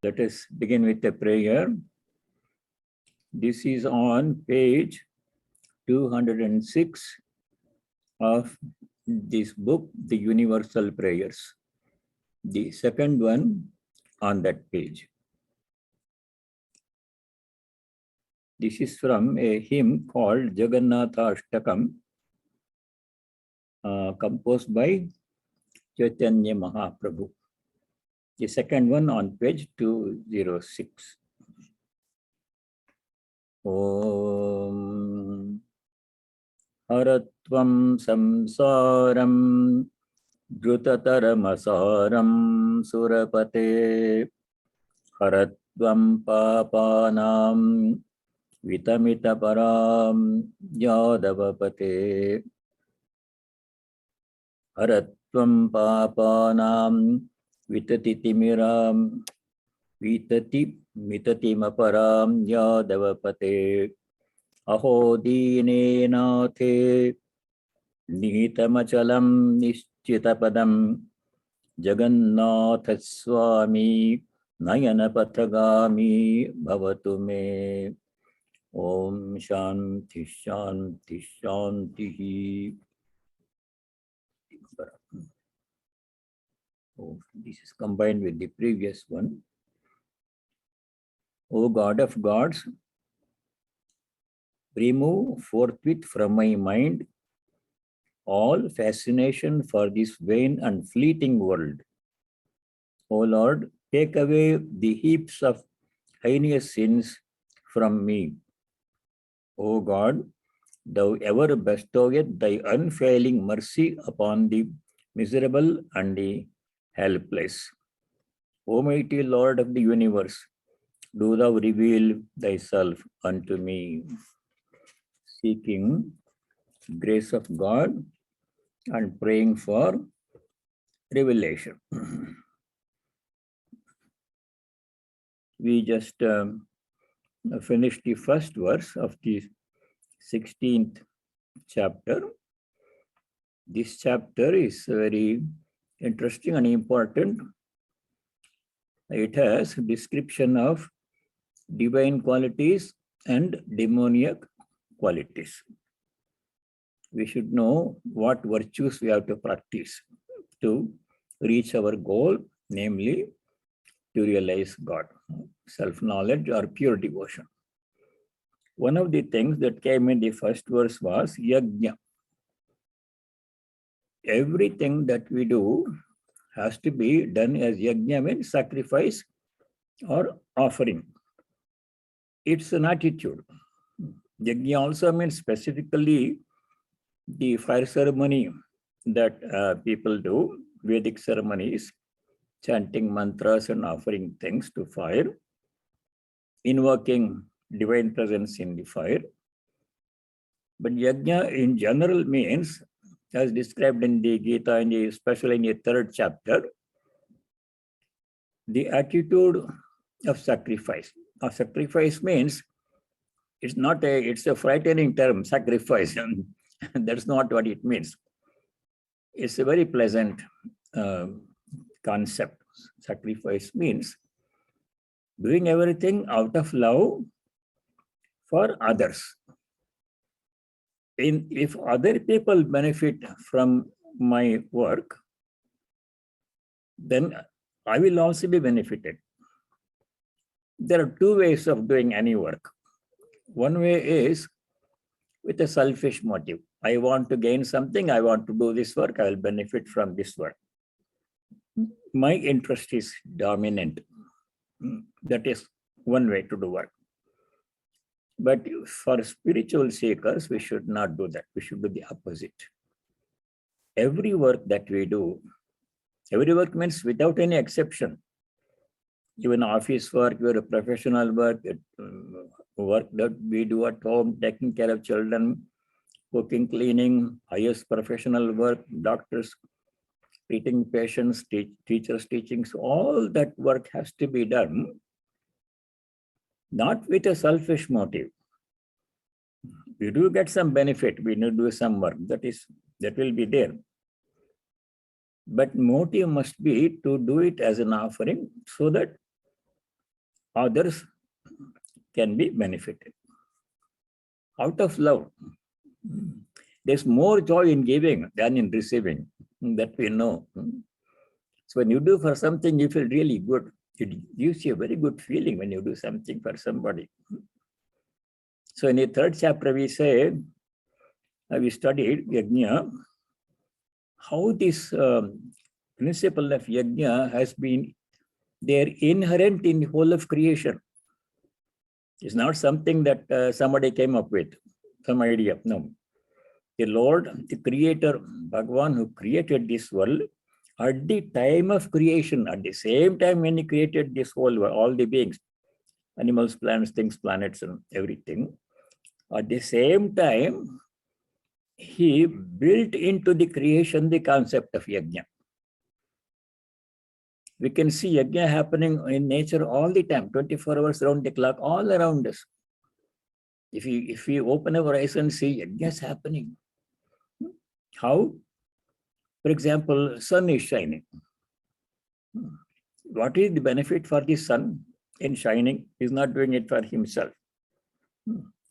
Let us begin with a prayer. This is on page 206 of this book, The Universal Prayers. The second one on that page. This is from a hymn called Jagannatha Ashtakam, composed by Chaitanya Mahaprabhu. The second one on page 206. Om Haratvam Samsaram Dhrutataramassaram Surapate Haratvam Papanam Vitamita Param Yadavapate Haratvam Papanam Vitatitimiram Vitati Mitatimaparam Yadavapate Aho Dine Nathe Nihitamachalam Nishchitapadam Jagannath-Swami Nayanapatagami Bhavatume. Om Shanti Shanti Shanti. Oh, this is combined with the previous one. O God of gods, remove forthwith from my mind all fascination for this vain and fleeting world. O Lord, take away the heaps of heinous sins from me. O God, thou ever bestowest thy unfailing mercy upon the miserable and the helpless. O mighty Lord of the universe, do thou reveal thyself unto me. Seeking grace of God and praying for revelation. We just finished the first verse of the 16th chapter. This chapter is very interesting and important. It has a description of divine qualities and demoniac qualities. We should know what virtues we have to practice to reach our goal, namely to realize God, self-knowledge or pure devotion. One of the things that came in the first verse was yajna. Everything that we do has to be done as yajna, means sacrifice or offering. It's an attitude. Yajna also means specifically the fire ceremony that people do, Vedic ceremonies, chanting mantras and offering things to fire, invoking divine presence in the fire. But yajna in general means, as described in the Gita, especially in the 3rd chapter, the attitude of sacrifice. Sacrifice means it's a frightening term, sacrifice. That's not what it means. It's a very pleasant concept. Sacrifice means doing everything out of love for others. If other people benefit from my work, then I will also be benefited. There are two ways of doing any work. One way is with a selfish motive. I want to gain something, I want to do this work, I will benefit from this work. My interest is dominant. That is one way to do work. But for spiritual seekers, we should not do that. We should do the opposite. Every work that we do, every work means without any exception, even office work, your professional work, work that we do at home, taking care of children, cooking, cleaning, highest professional work, doctors, treating patients, teachers teaching, so all that work has to be done not with a selfish motive. We do get some benefit, we need to do some work, that will be there. But motive must be to do it as an offering so that others can be benefited. Out of love, there's more joy in giving than in receiving, that we know. So when you do for something, you feel really good. It gives you a very good feeling when you do something for somebody. So in the third chapter, we studied yajna, how this principle of yajna has been there inherent in the whole of creation. It's not something that somebody came up with, some idea. No. The Lord, the Creator, Bhagavan, who created this world, at the time of creation, at the same time when he created this whole world, all the beings, animals, plants, things, planets, and everything, at the same time, he built into the creation the concept of yajna. We can see yajna happening in nature all the time, 24 hours around the clock, all around us. If we open our eyes and see yajna is happening. How? For example, sun is shining. What is the benefit for the sun in shining? He's not doing it for himself.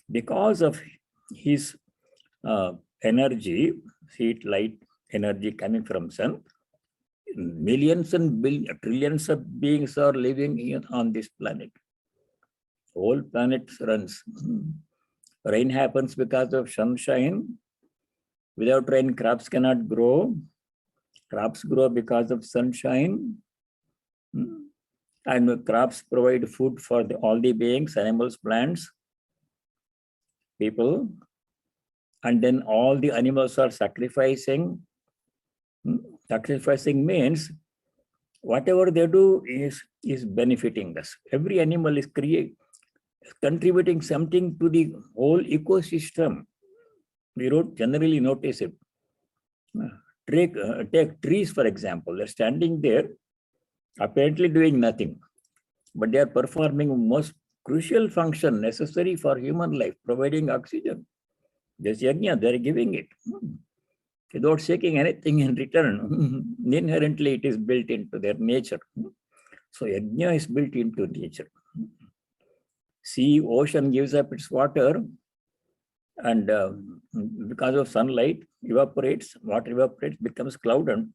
Because of his energy, heat, light, energy coming from sun, millions and billions, trillions of beings are living here on this planet. Whole planet runs. Rain happens because of sunshine. Without rain, crops cannot grow. Crops grow because of sunshine. And crops provide food for all the beings, animals, plants, people. And then all the animals are sacrificing. Sacrificing means whatever they do is benefiting us. Every animal is contributing something to the whole ecosystem. We don't generally notice it. Take trees, for example. They're standing there, apparently doing nothing, but they are performing most crucial function necessary for human life, providing oxygen. There's yajna, they're giving it. Without seeking anything in return. Inherently, it is built into their nature. So yajna is built into nature. Sea, ocean gives up its water, and because of sunlight, water evaporates, becomes cloud and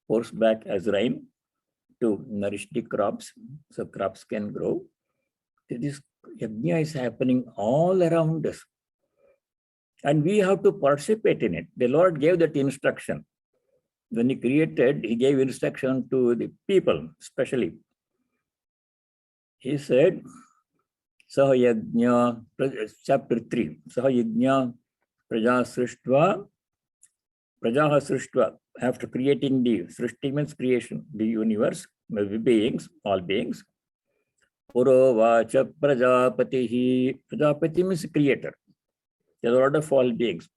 pours back as rain to nourish the crops, so crops can grow. This yajna is happening all around us. And we have to participate in it. The Lord gave that instruction. When he created, he gave instruction to the people, especially. He said, Sahayajna, chapter 3, Sahayajna Prajaha Srishtva, after creating the Srishti means creation, the universe, beings, all beings. Purovacha Prajapatihi, Prajapati means creator, the Lord of all beings.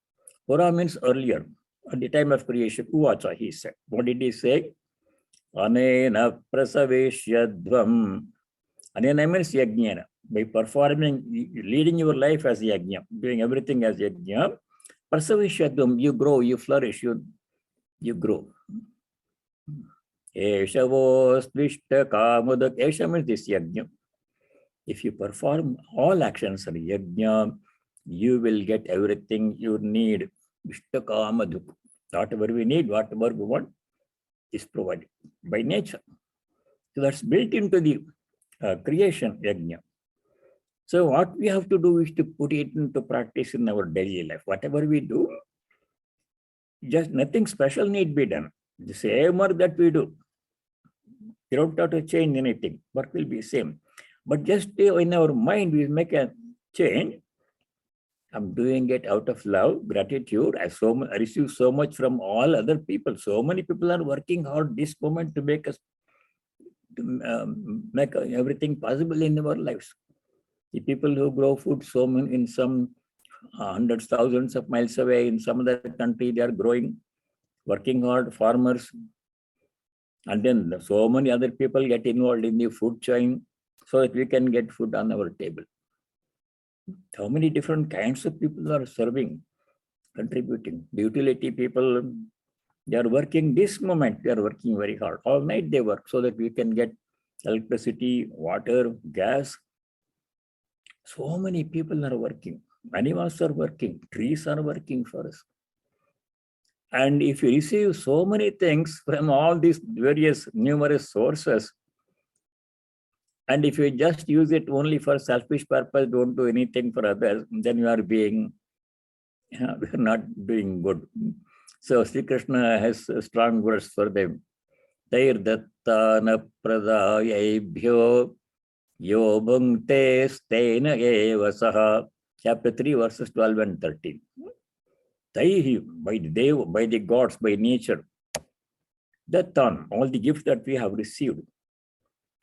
Pura means earlier, at the time of creation, Uvacha, he said. What did he say? Anena Prasaveshyadvam. Anena means yajnana. By performing, leading your life as yajna, doing everything as yajna, Prasaveshyadvam, you grow, you flourish, you grow. Eshavostvishta kamudak. Esha means this yajna. If you perform all actions of yajna, you will get everything you need. Vishta. Whatever we need, whatever we want, is provided by nature. So that's built into the creation yajna. So what we have to do is to put it into practice in our daily life. Whatever we do, just nothing special need be done. The same work that we do. You don't have to change anything. Work will be same. But just in our mind, we make a change. I'm doing it out of love, gratitude. I receive so much from all other people. So many people are working hard this moment to make us make everything possible in our lives. The people who grow food in some hundreds, thousands of miles away in some other country, they are growing, working hard, farmers. And then so many other people get involved in the food chain so that we can get food on our table. How many different kinds of people are serving, contributing. The utility people, they are working this moment, they are working very hard. All night they work so that we can get electricity, water, gas. So many people are working. Animals are working. Trees are working for us. And if you receive so many things from all these various numerous sources, and if you just use it only for selfish purpose, don't do anything for others, then you are being, we're not doing good. So Sri Krishna has strong words for them. Tair dattana pradayebhyo yo bhungte stena eva saha. Chapter 3, verses 12 and 13. Taihi, by the gods, by nature, dattan, all the gifts that we have received.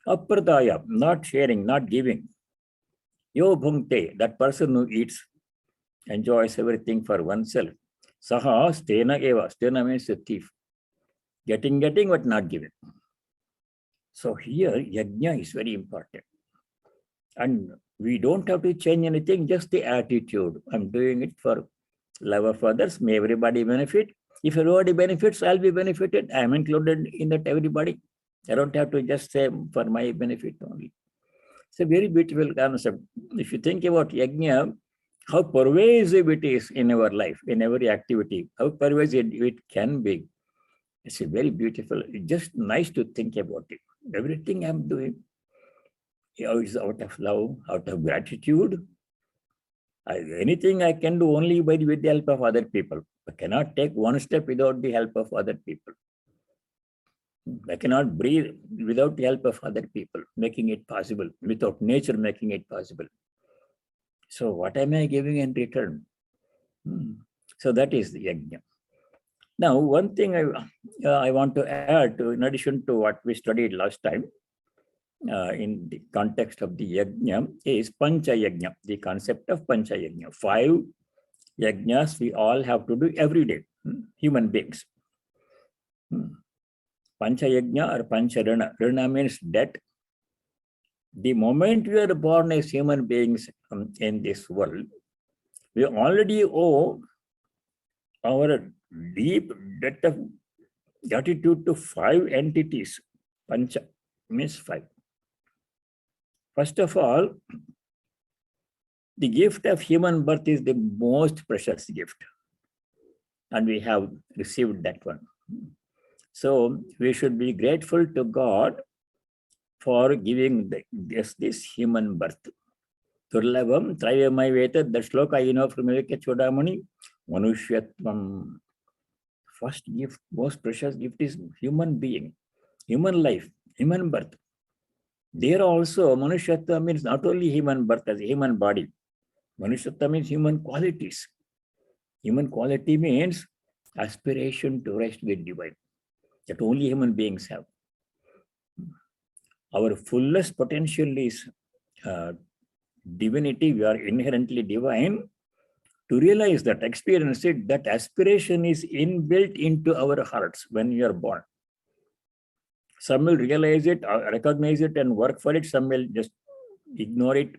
Apradaya, not sharing, not giving. Yo bhungte, that person who eats, enjoys everything for oneself. Saha stena eva. Stena means a thief. Getting, but not giving. So here, yajna is very important. And we don't have to change anything, just the attitude. I'm doing it for love of others. May everybody benefit. If everybody benefits, I'll be benefited. I'm included in that everybody. I don't have to just say for my benefit only. It's a very beautiful concept. If you think about yajna, how pervasive it is in our life, in every activity, how pervasive it can be. It's a very beautiful, it's just nice to think about it. Everything I'm doing is out of love, out of gratitude. Anything I can do only with the help of other people. I cannot take one step without the help of other people. I cannot breathe without the help of other people, making it possible, without nature making it possible. So what am I giving in return? So that is the yajna. Now, one thing I want to add, in addition to what we studied last time, in the context of the yajna, is pancha yajna, the concept of pancha yajna. 5 yajnas we all have to do every day, human beings. Pancha yajna or pancha rana. Rana means debt. The moment we are born as human beings in this world, we already owe our deep debt of gratitude to 5 entities. Pancha means 5. First of all, the gift of human birth is the most precious gift. And we have received that one. So we should be grateful to God for giving us this human birth. Turlabam, Trayamai Veta, the shloka you know from Viveka Chodamani, Manushyatvam. First gift, most precious gift is human being, human life, human birth. There also, Manushyatva means not only human birth as a human body. Manushyatva means human qualities. Human quality means aspiration to rest with divine, that only human beings have. Our fullest potential is divinity. We are inherently divine. To realize that, experience it, that aspiration is inbuilt into our hearts when we are born. Some will realize it, recognize it and work for it. Some will just ignore it.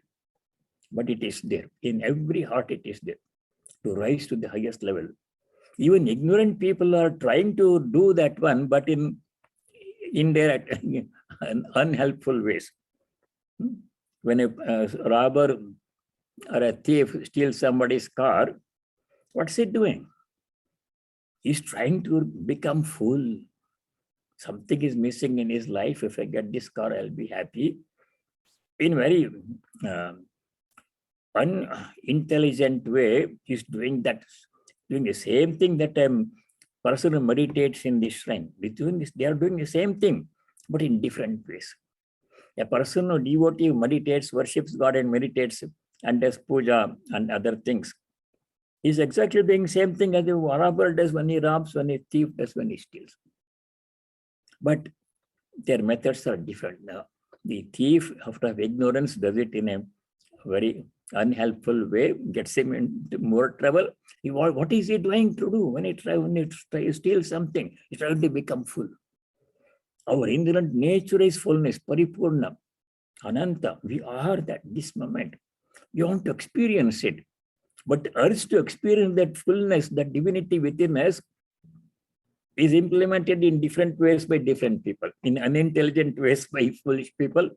But it is there. In every heart it is there. To rise to the highest level. Even ignorant people are trying to do that one, but in indirect and unhelpful ways. When a robber or a thief steals somebody's car, what's he doing? He's trying to become full. Something is missing in his life. If I get this car, I'll be happy. In very unintelligent way, he's doing that, doing the same thing that a person who meditates in the shrine. They are doing the same thing, but in different ways. A person who devotee meditates, worships God and meditates and does puja and other things, is exactly doing the same thing as a robber does when he robs, when a thief does when he steals. But their methods are different. Now, the thief, after ignorance, does it in a very unhelpful way, gets him into more trouble. What is he doing to do when he tries to steal something? He's trying to become full. Our inherent nature is fullness, paripurna, ananta. We are that this moment. We want to experience it. But the urge to experience that fullness, that divinity within us, is implemented in different ways by different people, in unintelligent ways by foolish people,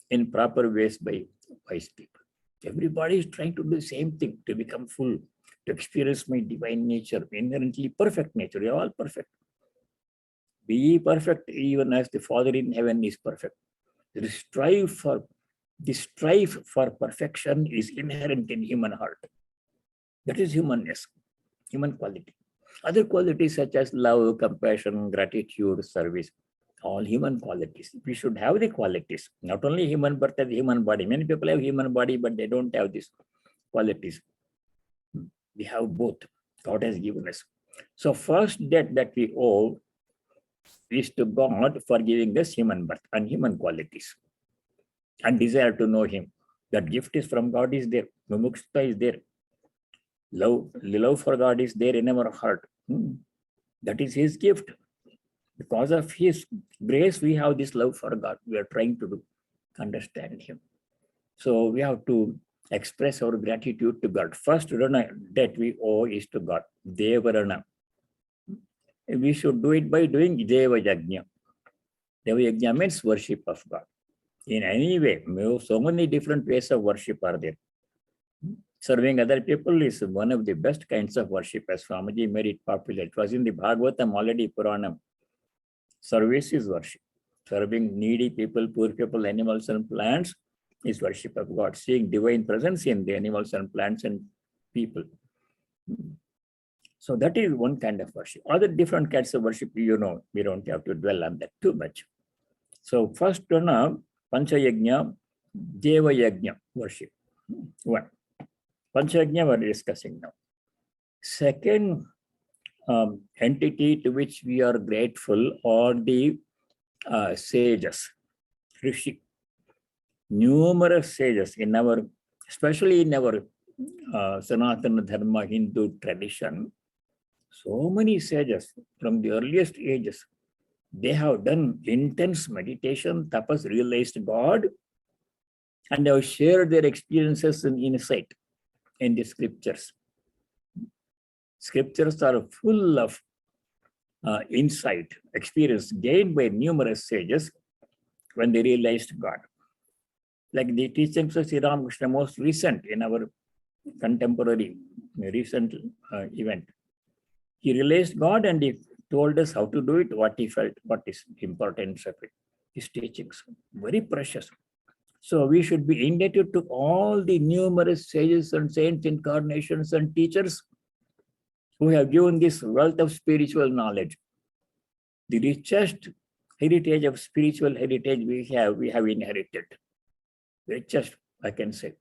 in proper ways by wise people. Everybody is trying to do the same thing, to become full, to experience my divine nature, inherently perfect nature. We are all perfect. Be ye perfect, even as the Father in heaven is perfect. The strive for perfection is inherent in human heart. That is humanness, human quality. Other qualities such as love, compassion, gratitude, service, all human qualities. We should have the qualities, not only human birth as human body. Many people have human body, but they don't have these qualities. We have both. God has given us. So first debt that we owe is to God for giving us human birth and human qualities and desire to know Him. That gift is from God is there. Mumukshta is there. Love for God is there in our heart. That is His gift. Because of His grace, we have this love for God. We are trying to understand Him. So we have to express our gratitude to God. First rana that we owe is to God. Deva rana. We should do it by doing Deva Yajna. Deva Yajna means worship of God. In any way, so many different ways of worship are there. Serving other people is one of the best kinds of worship, as Swamiji made it popular. It was in the Bhagavatam already, Puranam. Service is worship. Serving needy people, poor people, animals and plants is worship of God. Seeing divine presence in the animals and plants and people. So that is one kind of worship. Other different kinds of worship, we don't have to dwell on that too much. So first one, Pancha Yajna, Deva Yajna, worship. One. Pancha Yajna we're discussing now. Second entity to which we are grateful are the sages, Rishi. Numerous sages in our, especially in our Sanatana Dharma Hindu tradition, so many sages from the earliest ages, they have done intense meditation, tapas, realized God, and have shared their experiences and insight in the scriptures. Scriptures are full of insight, experience gained by numerous sages when they realized God. Like the teachings of Sri Ramakrishna, most recent in our contemporary recent event. He realized God and he told us how to do it, what he felt, what is the importance of it. His teachings, very precious. So we should be indebted to all the numerous sages and saints, incarnations and teachers who have given this wealth of spiritual knowledge. The richest heritage of spiritual heritage we have inherited. Richest, I can say.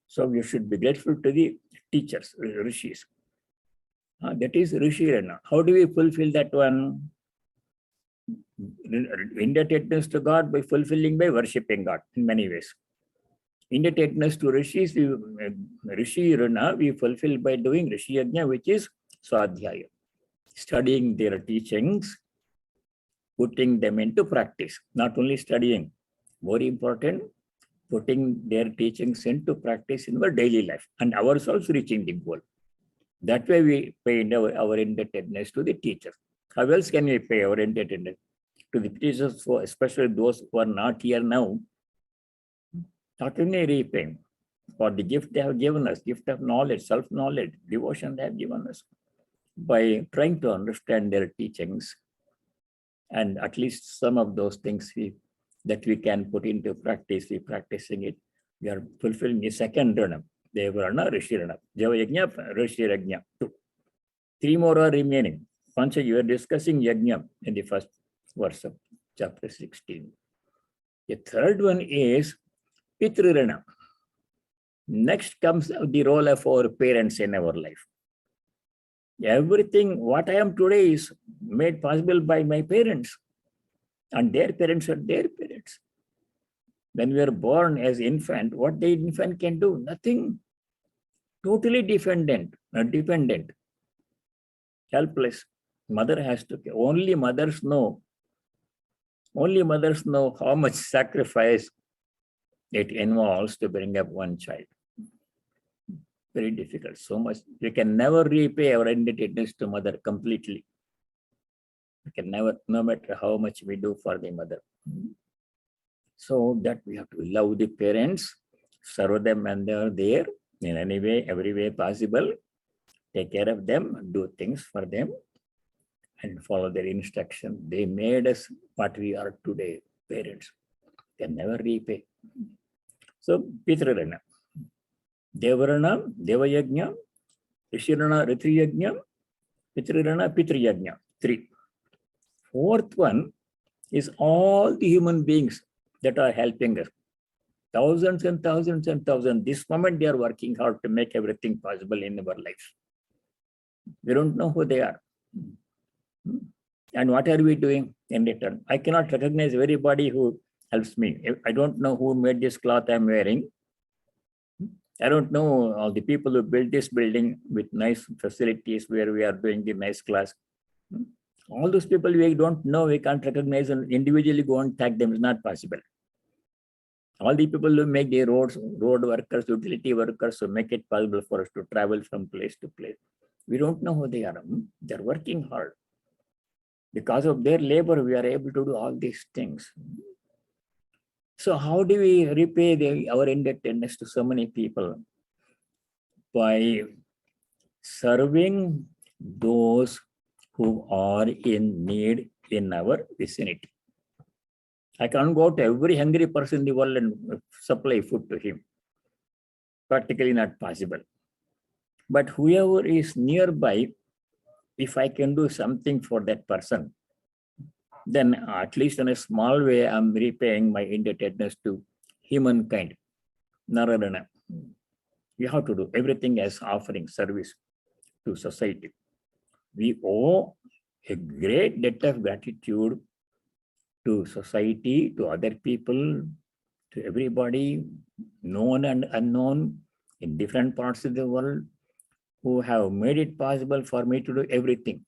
So we should be grateful to the teachers, rishis. That is Rishi Rana. How do we fulfill that one? Indebtedness to God by worshipping God in many ways. Indebtedness to rishis, Rishi Rana, we fulfill by doing Rishi Yajna, which is Swadhyaya. Studying their teachings, putting them into practice. Not only studying, more important, putting their teachings into practice in our daily life and ourselves reaching the goal. That way we pay our indebtedness to the teachers. How else can we pay our indebtedness to the teachers, especially those who are not here now? Not only repaying for the gift they have given us, gift of knowledge, self-knowledge, devotion they have given us, by trying to understand their teachings, and at least some of those things that we can put into practice, we practicing it, we are fulfilling the second Rana. Devarana, Rishi Rana. Java Yajna, Rishi Yajna. 2. 3 more are remaining. Pancha, you are discussing Yajna in the first verse of chapter 16. The third one is Pitru Rana. Next comes the role of our parents in our life. Everything what I am today is made possible by my parents, and their parents are their parents. When we are born as infant, what the infant can do? Nothing. Totally dependent, helpless. Mother has to care. Only mothers know how much sacrifice it involves to bring up one child. Very difficult, so much. We can never repay our indebtedness to mother completely. We can never, no matter how much we do for the mother. So that we have to love the parents, serve them when they are there in any way, every way possible. Take care of them, do things for them, and follow their instruction. They made us what we are today, parents. Can never repay. So, Pitrarana, Devarana, Devayajna, Rishirana, Ritriyajna, Pitrarana, Pitriyajna. 3. Fourth one is all the human beings that are helping us. Thousands and thousands and thousands. This moment they are working hard to make everything possible in our life. We don't know who they are. And what are we doing in return? I cannot recognize everybody who helps me. I don't know who made this cloth I'm wearing. I don't know all the people who built this building with nice facilities where we are doing the nice class. All those people we don't know, we can't recognize and individually go and tag them. It's not possible. All the people who make the roads, road workers, utility workers, who make it possible for us to travel from place to place. We don't know who they are. They're working hard. Because of their labor, we are able to do all these things. So how do we repay our indebtedness to so many people? By serving those who are in need in our vicinity. I can't go to every hungry person in the world and supply food to him. Practically not possible. But whoever is nearby, if I can do something for that person, then at least in a small way, I'm repaying my indebtedness to humankind. Narayana. We have to do everything as offering service to society. We owe a great debt of gratitude to society, to other people, to everybody, known and unknown, in different parts of the world, who have made it possible for me to do everything.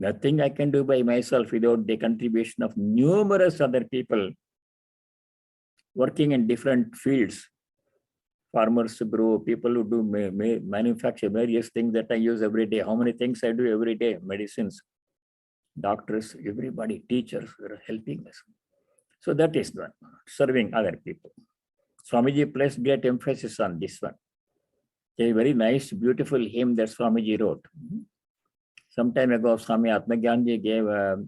Nothing I can do by myself without the contribution of numerous other people working in different fields. Farmers grow, people who do manufacture various things that I use every day. How many things I do every day? Medicines, doctors, everybody, teachers are helping us. So that is one, serving other people. Swamiji placed great emphasis on this one. A very nice, beautiful hymn that Swamiji wrote. Some time ago, Swami Atmagyanji gave a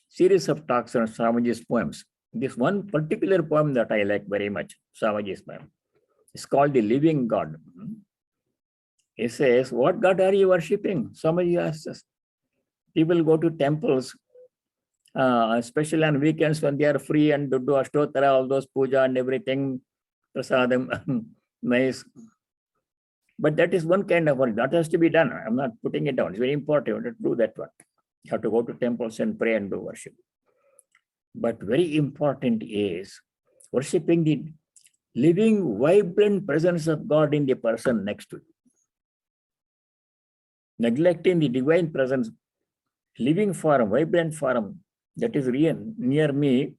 series of talks on Swamiji's poems. This one particular poem that I like very much, Swamiji's poem, it's called The Living God. He says, what God are you worshipping? Swamiji asks us. People go to temples, especially on weekends when they are free and do Ashtotara, all those puja and everything, prasadam, nice. But that is one kind of work that has to be done. I'm not putting it down. It's very important to do that one. You have to go to temples and pray and do worship. But very important is worshipping the living, vibrant presence of God in the person next to you. Neglecting the divine presence, living form, vibrant form that is real near me.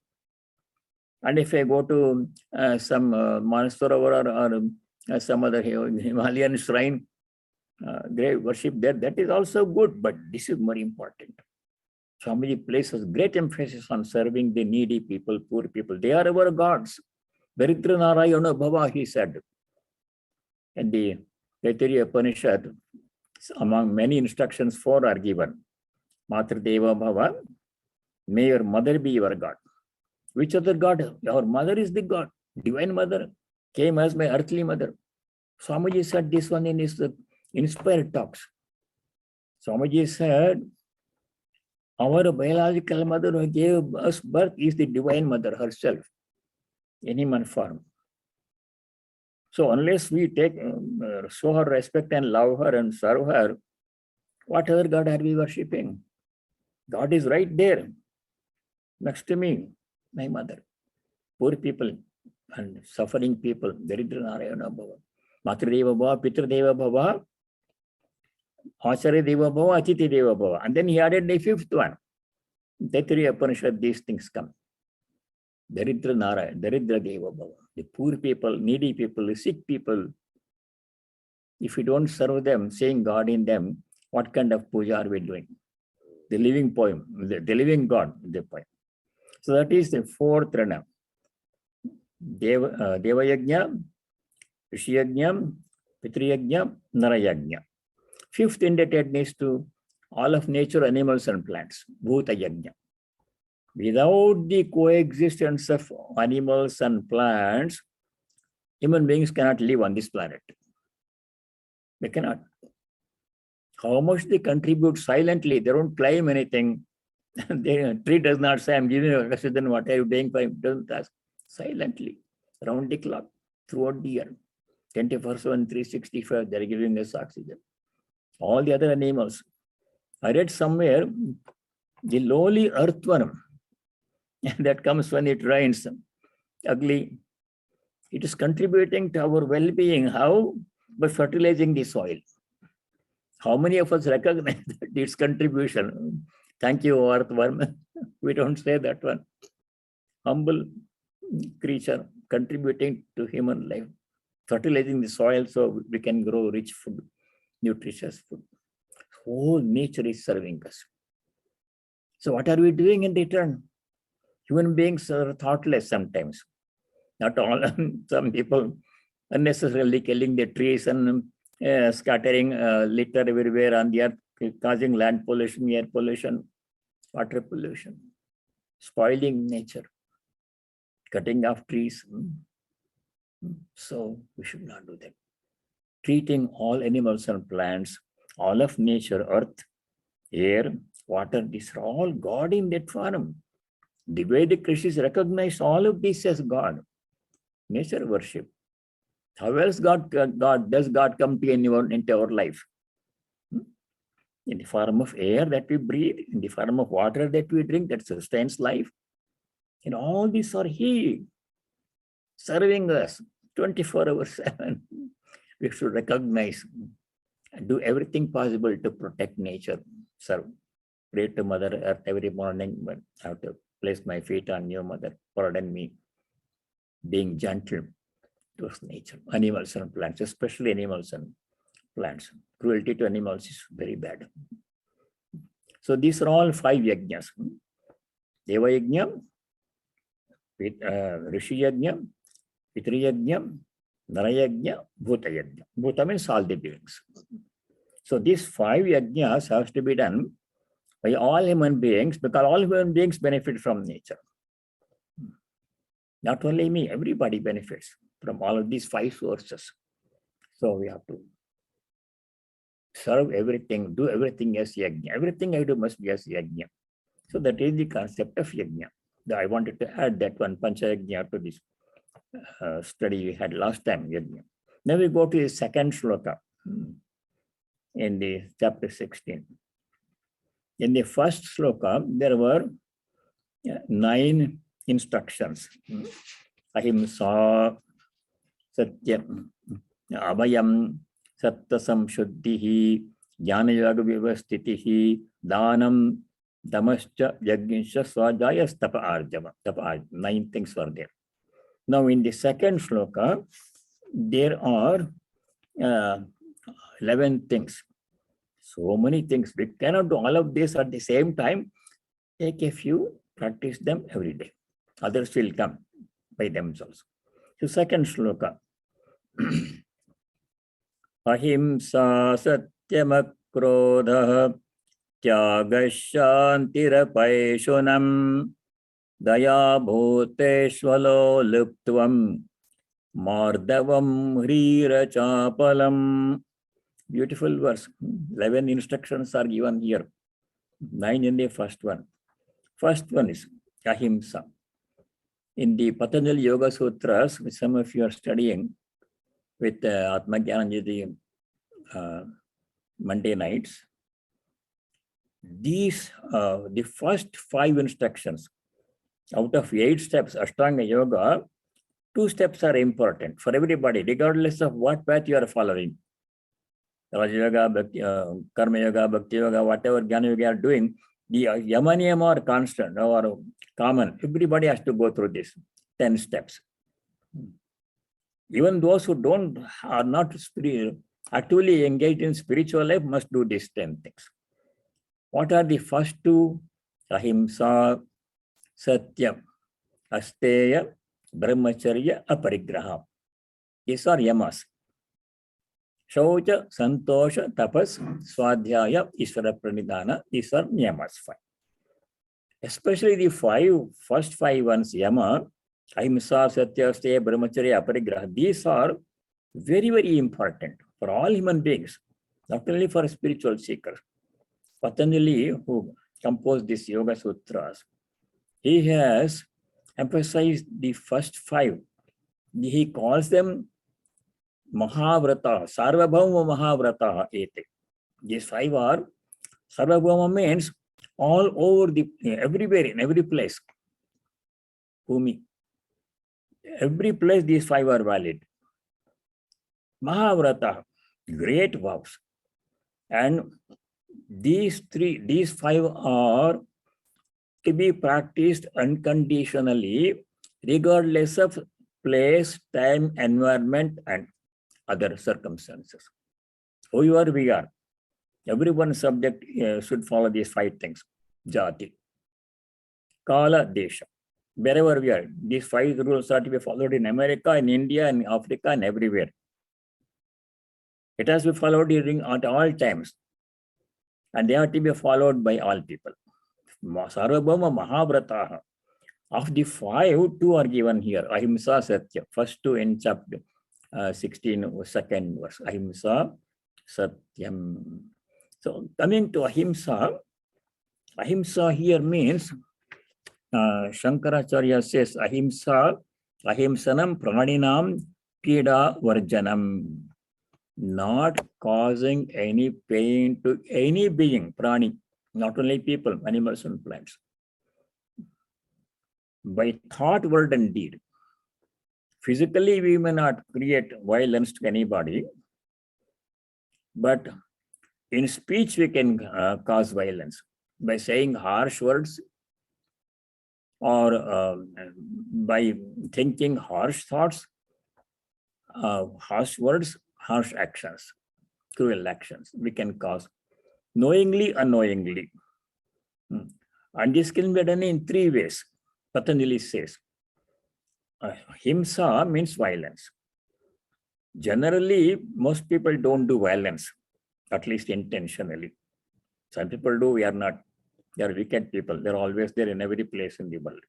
And if I go to some monastery or some other Himalayan shrine, great worship there, that is also good, but this is more important. Swamiji places great emphasis on serving the needy people, poor people. They are our gods. Daridra Narayana Bhava, he said. And the Taittiriya Upanishad, among many instructions, 4 are given. Matra Deva Bhava, may your mother be your God. Which other God? Our mother is the God. Divine Mother came as my earthly mother. Swamiji said this one in his inspired talks. Swamiji said, our biological mother who gave us birth is the Divine Mother herself in human form. So unless we show her respect and love her and serve her, what other God are we worshipping? God is right there next to me, my mother. Poor people and suffering people. Daridra Narayana Bhava. Matradeva Bhava, Pitradeva Bhava, Acharya Deva Bhava, Achiti Deva Bhava. And then he added the 5th one. Taittiriya Upanishad, these things come. Daridra Narayana, Daridra Deva Bhava. The poor people, needy people, the sick people. If we don't serve them, saying God in them, what kind of puja are we doing? the living poem, the living God, the poem. So that is the fourth Rana. Deva Yajna, Rishi Yajna, Pitri Yajna, Nara Yajna. Fifth indebtedness to all of nature, animals and plants, Bhuta Yajna. Without the coexistence of animals and plants, human beings cannot live on this planet. They cannot. How much they contribute silently, they don't claim anything. The tree does not say, I'm giving you oxygen, what are you doing for him? Doesn't ask. Silently, round the clock, throughout the year. 24/7, 365, they're giving us oxygen. All the other animals. I read somewhere, the lowly earthworm that comes when it rains, ugly, it is contributing to our well-being. How? By fertilizing the soil. How many of us recognize that its contribution? Thank you, earthworm. We don't say that one. Humble creature contributing to human life, fertilizing the soil so we can grow rich food, nutritious food. Whole nature is serving us. So what are we doing in return? Human beings are thoughtless sometimes. Not all. Some people unnecessarily killing the trees and scattering litter everywhere on the earth, causing land pollution, air pollution, water pollution, spoiling nature, cutting off trees. So we should not do that. Treating all animals and plants, all of nature, earth, air, water, these are all God in that form. The Vedic rishis recognize all of this as God. Nature worship. How else does God come into our life? In the form of air that we breathe, in the form of water that we drink, that sustains life. And all these are He serving us 24 hours 7. We should recognize and do everything possible to protect nature. Serve. Pray to Mother Earth every morning, but I have to place my feet on you, Mother. Pardon me. Being gentle towards nature, animals and plants, especially animals and plants. Cruelty to animals is very bad. So these are all 5 yajnas. Deva yajna, Rishi yajna, Pitri yajna, Nara yajna, Bhuta yajna. Bhuta means all the beings. So these 5 yajnas have to be done by all human beings, because all human beings benefit from nature. Not only me, everybody benefits from all of these 5 sources. So we have to serve everything, do everything as yajna. Everything I do must be as yajna. So that is the concept of yajna. I wanted to add that one, pancha yajna, to this study we had last time, yajna. Now we go to the second shloka in the chapter 16. In the first shloka, there were 9 instructions. Ahimsa, Satyam, Abhayam, Sattasam Shuddhihi, Jnana Yoga Vivastitihi, Dhanam, Damascha, Yajnisha, Swajaya, Tapa Arjava. 9 things were there. Now in the second shloka, there are 11 things. So many things. We cannot do all of this at the same time. Take a few, practice them every day. Others will come by themselves. So second shloka. Ahimsa satyamakrodha tyagashantirapayshunam daya bhuteshvalo luptvam mardavam hrira chapalam. Beautiful verse. 11 instructions are given here. 9 in the first one. First one is ahimsa. In the Patanjali Yoga Sutras, which some of you are studying with Atma Jnananjali Monday nights, these, the first 5 instructions out of 8 steps, Ashtanga Yoga, 2 steps are important for everybody, regardless of what path you are following. Raja Yoga, Bhakti, Karma Yoga, Bhakti Yoga, whatever Jnana Yoga are doing, the Yama Niyama are constant or common. Everybody has to go through this 10 steps. Even those who are not actively engaged in spiritual life must do these 10 things. What are the first two? Ahimsa, Satyam, Asteya, Brahmacharya, Aparigraha. These are yamas. Shaucha, Santosha, Tapas, Swadhyaya, Ishvara Pranidhana. These are yamas. Especially the first five ones, yama, Ahimsa, Satya, Asteya, Brahmacharya, Aparigraha. These are very, very important for all human beings, not only for spiritual seekers. Patanjali, who composed these Yoga Sutras, he has emphasized the first five. He calls them Mahavrata, Sarvabhauma Mahavrata ete. These five are, Sarvabhauma means all over everywhere, in every place. Bhumi. Every place these five are valid. Mahavrata, great vows. And these five are to be practiced unconditionally, regardless of place, time, environment, and other circumstances. Whoever we are, everyone subject should follow these five things. Jati, Kala, Desha. Wherever we are, these five rules are to be followed in America, in India, in Africa, and everywhere. It has to be followed at all times. And they have to be followed by all people. Sarvabhauma Mahavrataha. Of the five, two are given here. Ahimsa, Satya. First two in chapter 16, second verse. Ahimsa, Satyam. So coming to Ahimsa, Ahimsa here means, Shankaracharya says, Ahimsa, Ahimsanam Praninam Pida Varjanam. Not causing any pain to any being, prani, not only people, animals and plants. By thought, word, and deed. Physically, we may not create violence to anybody, but in speech, we can cause violence by saying harsh words or by thinking harsh thoughts, harsh words, harsh actions, cruel actions. We can cause knowingly, unknowingly. And this can be done in three ways. Patanjali says, Himsa means violence. Generally, most people don't do violence, at least intentionally. Some people do, we are not. They are wicked people. They're always there in every place in the world.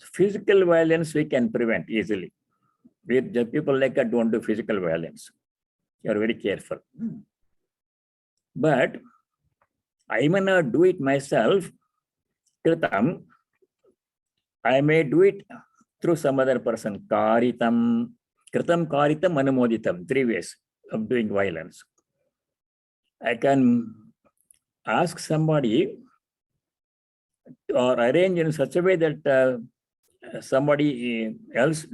Physical violence we can prevent easily. The people like that don't do physical violence. You are very careful. But I may not do it myself. Kritam, I may do it through some other person. Karitam, Kritam, Karitam, Anumoditam. Three ways of doing violence. I can ask somebody or arrange in such a way that somebody else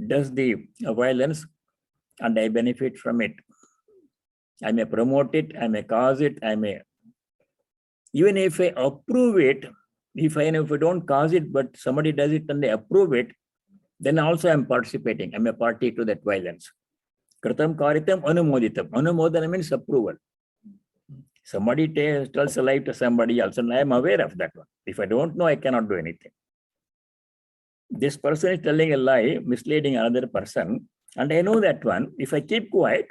does the violence and I benefit from it. I may promote it, I may cause it, I may. Even if I approve it, if I don't cause it, but somebody does it and they approve it, then also I'm participating. I'm a party to that violence. Kritam Karitam Anumoditam. Anumodana means approval. Somebody tells a lie to somebody else, and I am aware of that one. If I don't know, I cannot do anything. This person is telling a lie, misleading another person, and I know that one. If I keep quiet,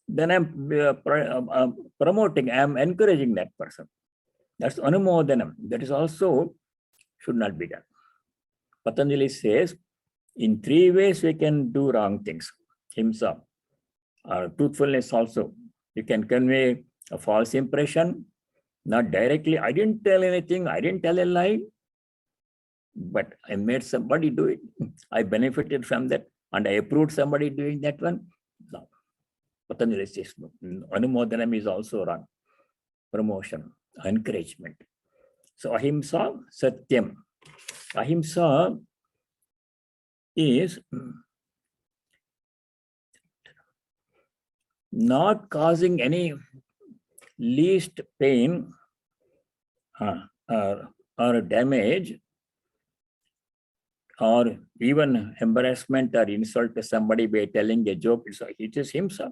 then I'm promoting, I'm encouraging that person. That's anumodanam. That is also should not be done. Patanjali says, in three ways we can do wrong things. Himsa, truthfulness also. You can convey a false impression, not directly. I didn't tell anything, I didn't tell a lie, but I made somebody do it. I benefited from that, and I approved somebody doing that one. No. Patanjali says, no. Anumodanam is also wrong. Promotion, encouragement. So ahimsa, satyam. Ahimsa is not causing any least pain or damage or even embarrassment or insult to somebody by telling a joke. It is himsa.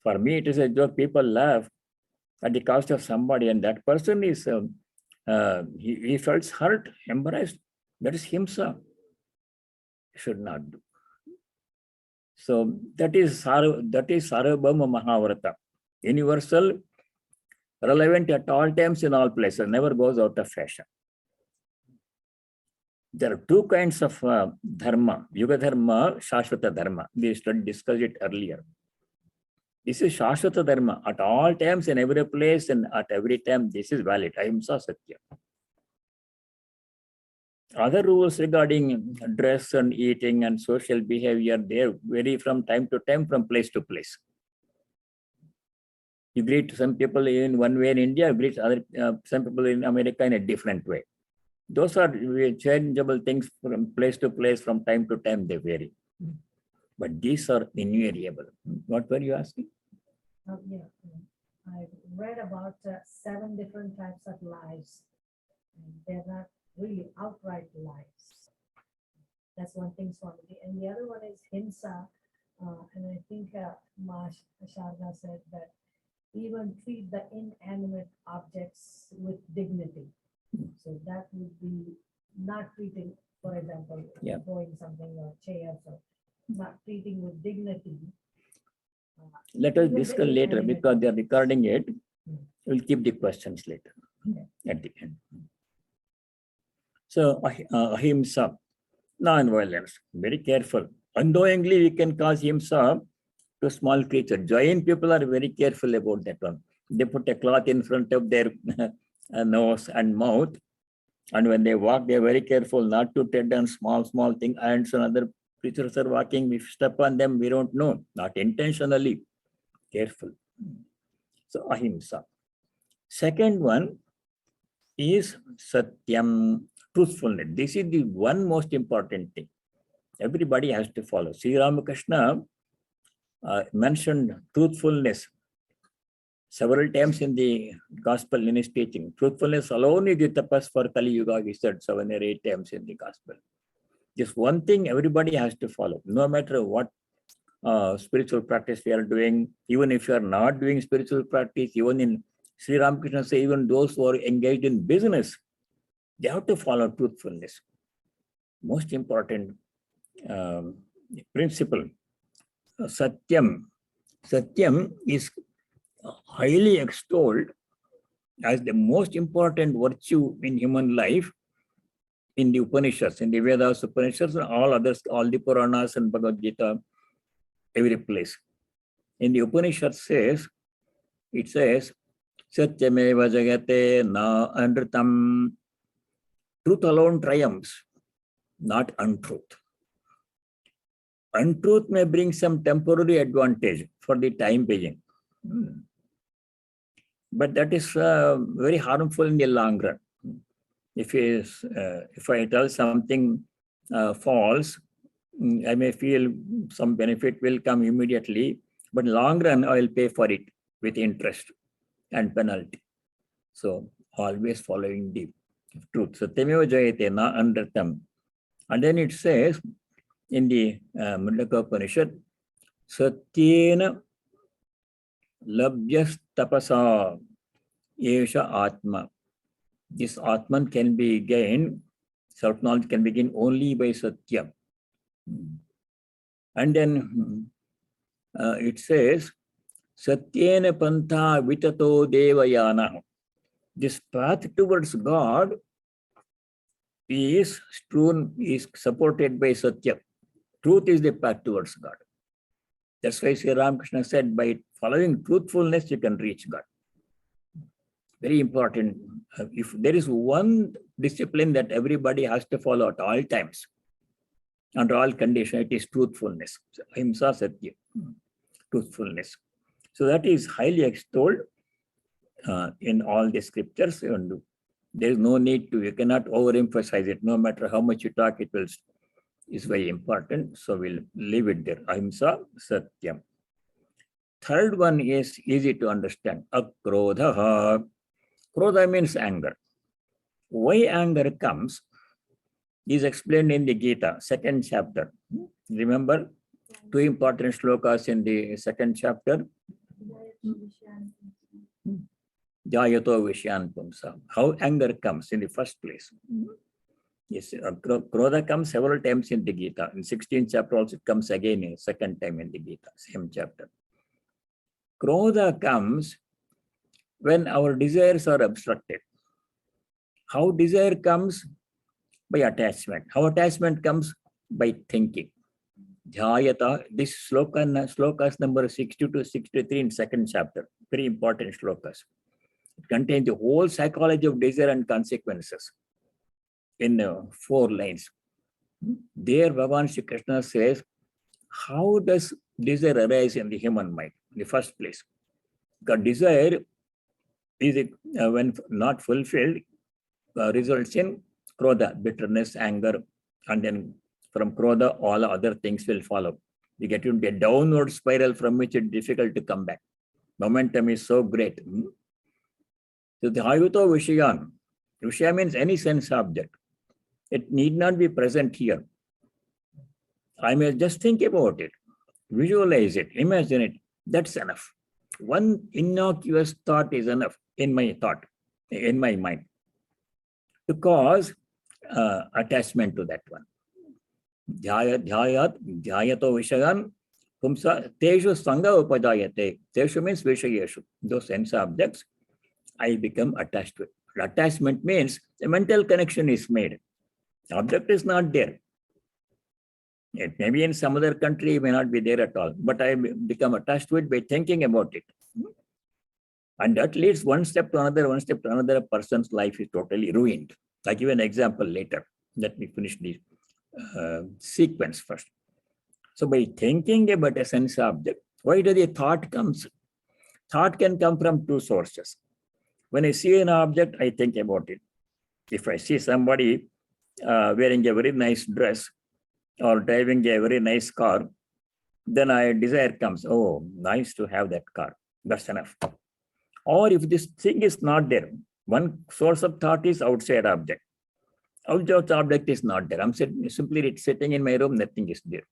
For me, it is a joke. People laugh. at the cost of somebody, and that person is he felt hurt, embarrassed. That is himsa. Should not do. So that is Sarvabhauma Mahavrata, universal, relevant at all times in all places, never goes out of fashion. There are two kinds of dharma, Yuga Dharma, Shashvata Dharma. We discussed it earlier. This is Shashvata Dharma. At all times, in every place, and at every time, this is valid. Ahimsa Satya. Other rules regarding dress and eating and social behavior, they vary from time to time, from place to place. You greet some people in one way in India, you greet some people in America in a different way. Those are changeable things from place to place, from time to time, they vary. But these are invariable. What were you asking? Yeah. I read about 7 different types of lies. They're not really outright lies. That's one thing, Swamiji. And the other one is himsa. And I think Sharda said that even treat the inanimate objects with dignity. So that would be not treating, for example, throwing something or chair, so not treating with dignity. Let us discuss later, because they are recording it. We'll keep the questions later at the end. So ahimsa, non-violence, very careful. Unknowingly, we can cause himsa to small creature. Jain people are very careful about that one. They put a cloth in front of their nose and mouth, and when they walk, they are very careful not to tread on small thing. Ants and other creatures are walking. We step on them, we don't know, not intentionally. Careful. So ahimsa. Second one is satyam, truthfulness. This is the one most important thing. Everybody has to follow. Sri Ramakrishna mentioned truthfulness several times in the gospel in his teaching. Truthfulness alone is the tapas for Kali Yuga, he said 7 or 8 times in the gospel. This one thing everybody has to follow, no matter what spiritual practice we are doing. Even if you are not doing spiritual practice, even in Sri Ramakrishna say, even those who are engaged in business, they have to follow truthfulness. Most important principle. Satyam. Satyam is highly extolled as the most important virtue in human life in the Upanishads, in the Vedas, Upanishads, and all others, all the Puranas and Bhagavad Gita, every place. In the Upanishads it says, Satyameva jagate na anritam. Truth alone triumphs, not untruth. Untruth may bring some temporary advantage for the time being, but that is very harmful in the long run. If I tell something false, I may feel some benefit will come immediately, but long run I will pay for it with interest and penalty. So always following the truth. Satyameva jayate na anritam. And then it says in the Mundaka Upanishad, Satyena labhyas tapasa esha atma. This Atman can be gained, self-knowledge can be gained only by Satya. And then it says, Satyena pantha vitato devayana. This path towards God is supported by Satya. Truth is the path towards God. That's why Sri Ramakrishna said, by following truthfulness, you can reach God. Very important. If there is one discipline that everybody has to follow at all times, under all conditions, it is truthfulness. Ahimsa Satya, truthfulness. So that is highly extolled in all the scriptures. And there is no need to, you cannot overemphasize it. No matter how much you talk, is very important. So we'll leave it there. Ahimsa Satyam. Third one is easy to understand. Akrodha. Krodha means anger. Why anger comes is explained in the Gita, 2nd chapter. Remember 2 important shlokas in the 2nd chapter? Jayato Vishyan Pumsa. How anger comes in the first place. Yes, Krodha comes several times in the Gita. In 16th chapter also it comes again in second time in the Gita, same chapter. Krodha comes when our desires are obstructed. How desire comes? By attachment. How attachment comes? By thinking. Dhyayata, this slokas number 62 to 63 in second chapter. Very important slokas. It contains the whole psychology of desire and consequences in 4 lines. There, Bhagavan Shri Krishna says, how does desire arise in the human mind? In the first place, because desire is, when not fulfilled, results in krodha, bitterness, anger, and then from krodha, all other things will follow. We get into a downward spiral from which it's difficult to come back. Momentum is so great. So the Hayuto Vishayan, Vishaya means any sense object. It need not be present here. I may just think about it, visualize it, imagine it. That's enough. One innocuous thought is enough in my thought, in my mind, to cause attachment to that one. Dhyayato Vishayan Pumsa Teshu Sangha Upadayate. Teshu means Vishayeshu. Those sense objects, I become attached to it. Attachment means a mental connection is made. The object is not there. It may be in some other country, it may not be there at all, but I become attached to it by thinking about it. And that leads one step to another, a person's life is totally ruined. I'll give an example later. Let me finish the sequence first. So by thinking about a sense object, why does the thought comes? Thought can come from 2 sources. When I see an object, I think about it. If I see somebody wearing a very nice dress or driving a very nice car, then a desire comes. Oh, nice to have that car. That's enough. Or if this thing is not there, one source of thought is outside object. Outside object is not there. I'm simply sitting in my room, nothing is there.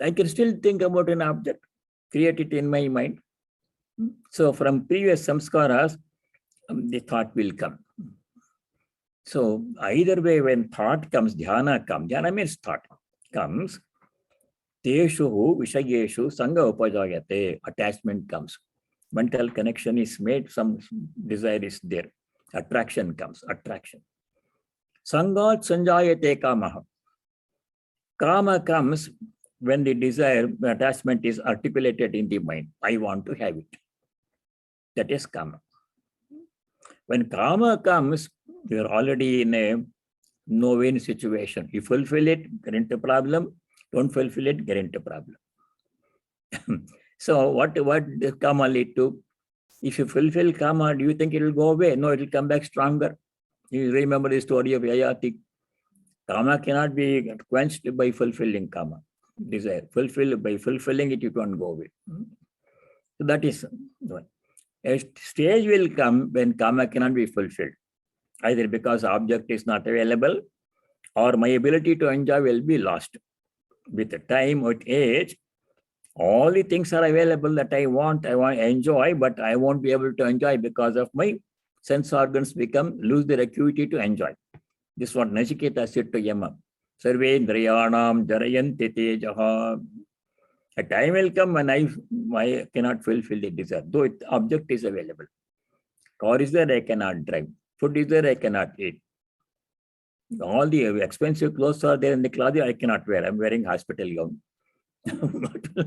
I can still think about an object, create it in my mind. So from previous samskaras, the thought will come. So either way, when thought comes, dhyana comes. Dhyana means thought comes. Teshu vishayeshu sangha upajayate. Attachment comes. Mental connection is made. Some desire is there. Attraction comes. Attraction. Sangat sanjayate kamaha. Kama comes when the desire, attachment is articulated in the mind. I want to have it. That is kama. When kama comes, we are already in a no-win situation. You fulfill it, get into problem. Don't fulfill it, get into problem. So what does kama lead to? If you fulfill kama, do you think it will go away? No, it will come back stronger. You remember the story of Yayati. Kama cannot be quenched by fulfilling kama. Desire. By fulfilling it, you can't go away. So that is one. A stage will come when kama cannot be fulfilled, either because object is not available or my ability to enjoy will be lost. With the time or age, all the things are available that I want to enjoy, but I won't be able to enjoy because of my sense organs lose their acuity to enjoy. This is what Nachiketa said to Yama. Sarvendriyanam jarayanti tejaha. A time will come when I cannot fulfill the desire, though the object is available. Car is there, I cannot drive. Food is there, I cannot eat. All the expensive clothes are there in the closet, I cannot wear. I'm wearing hospital gown.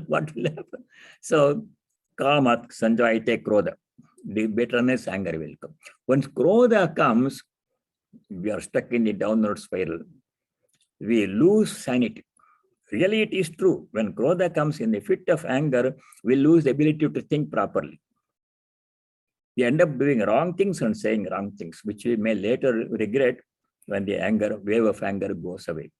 what will happen? So, kamat sanjayate krodha. The bitterness, anger will come. Once krodha comes, we are stuck in the downward spiral. We lose sanity. Really, it is true. When krodha comes in the fit of anger, we lose the ability to think properly. We end up doing wrong things and saying wrong things, which we may later regret when the wave of anger goes away.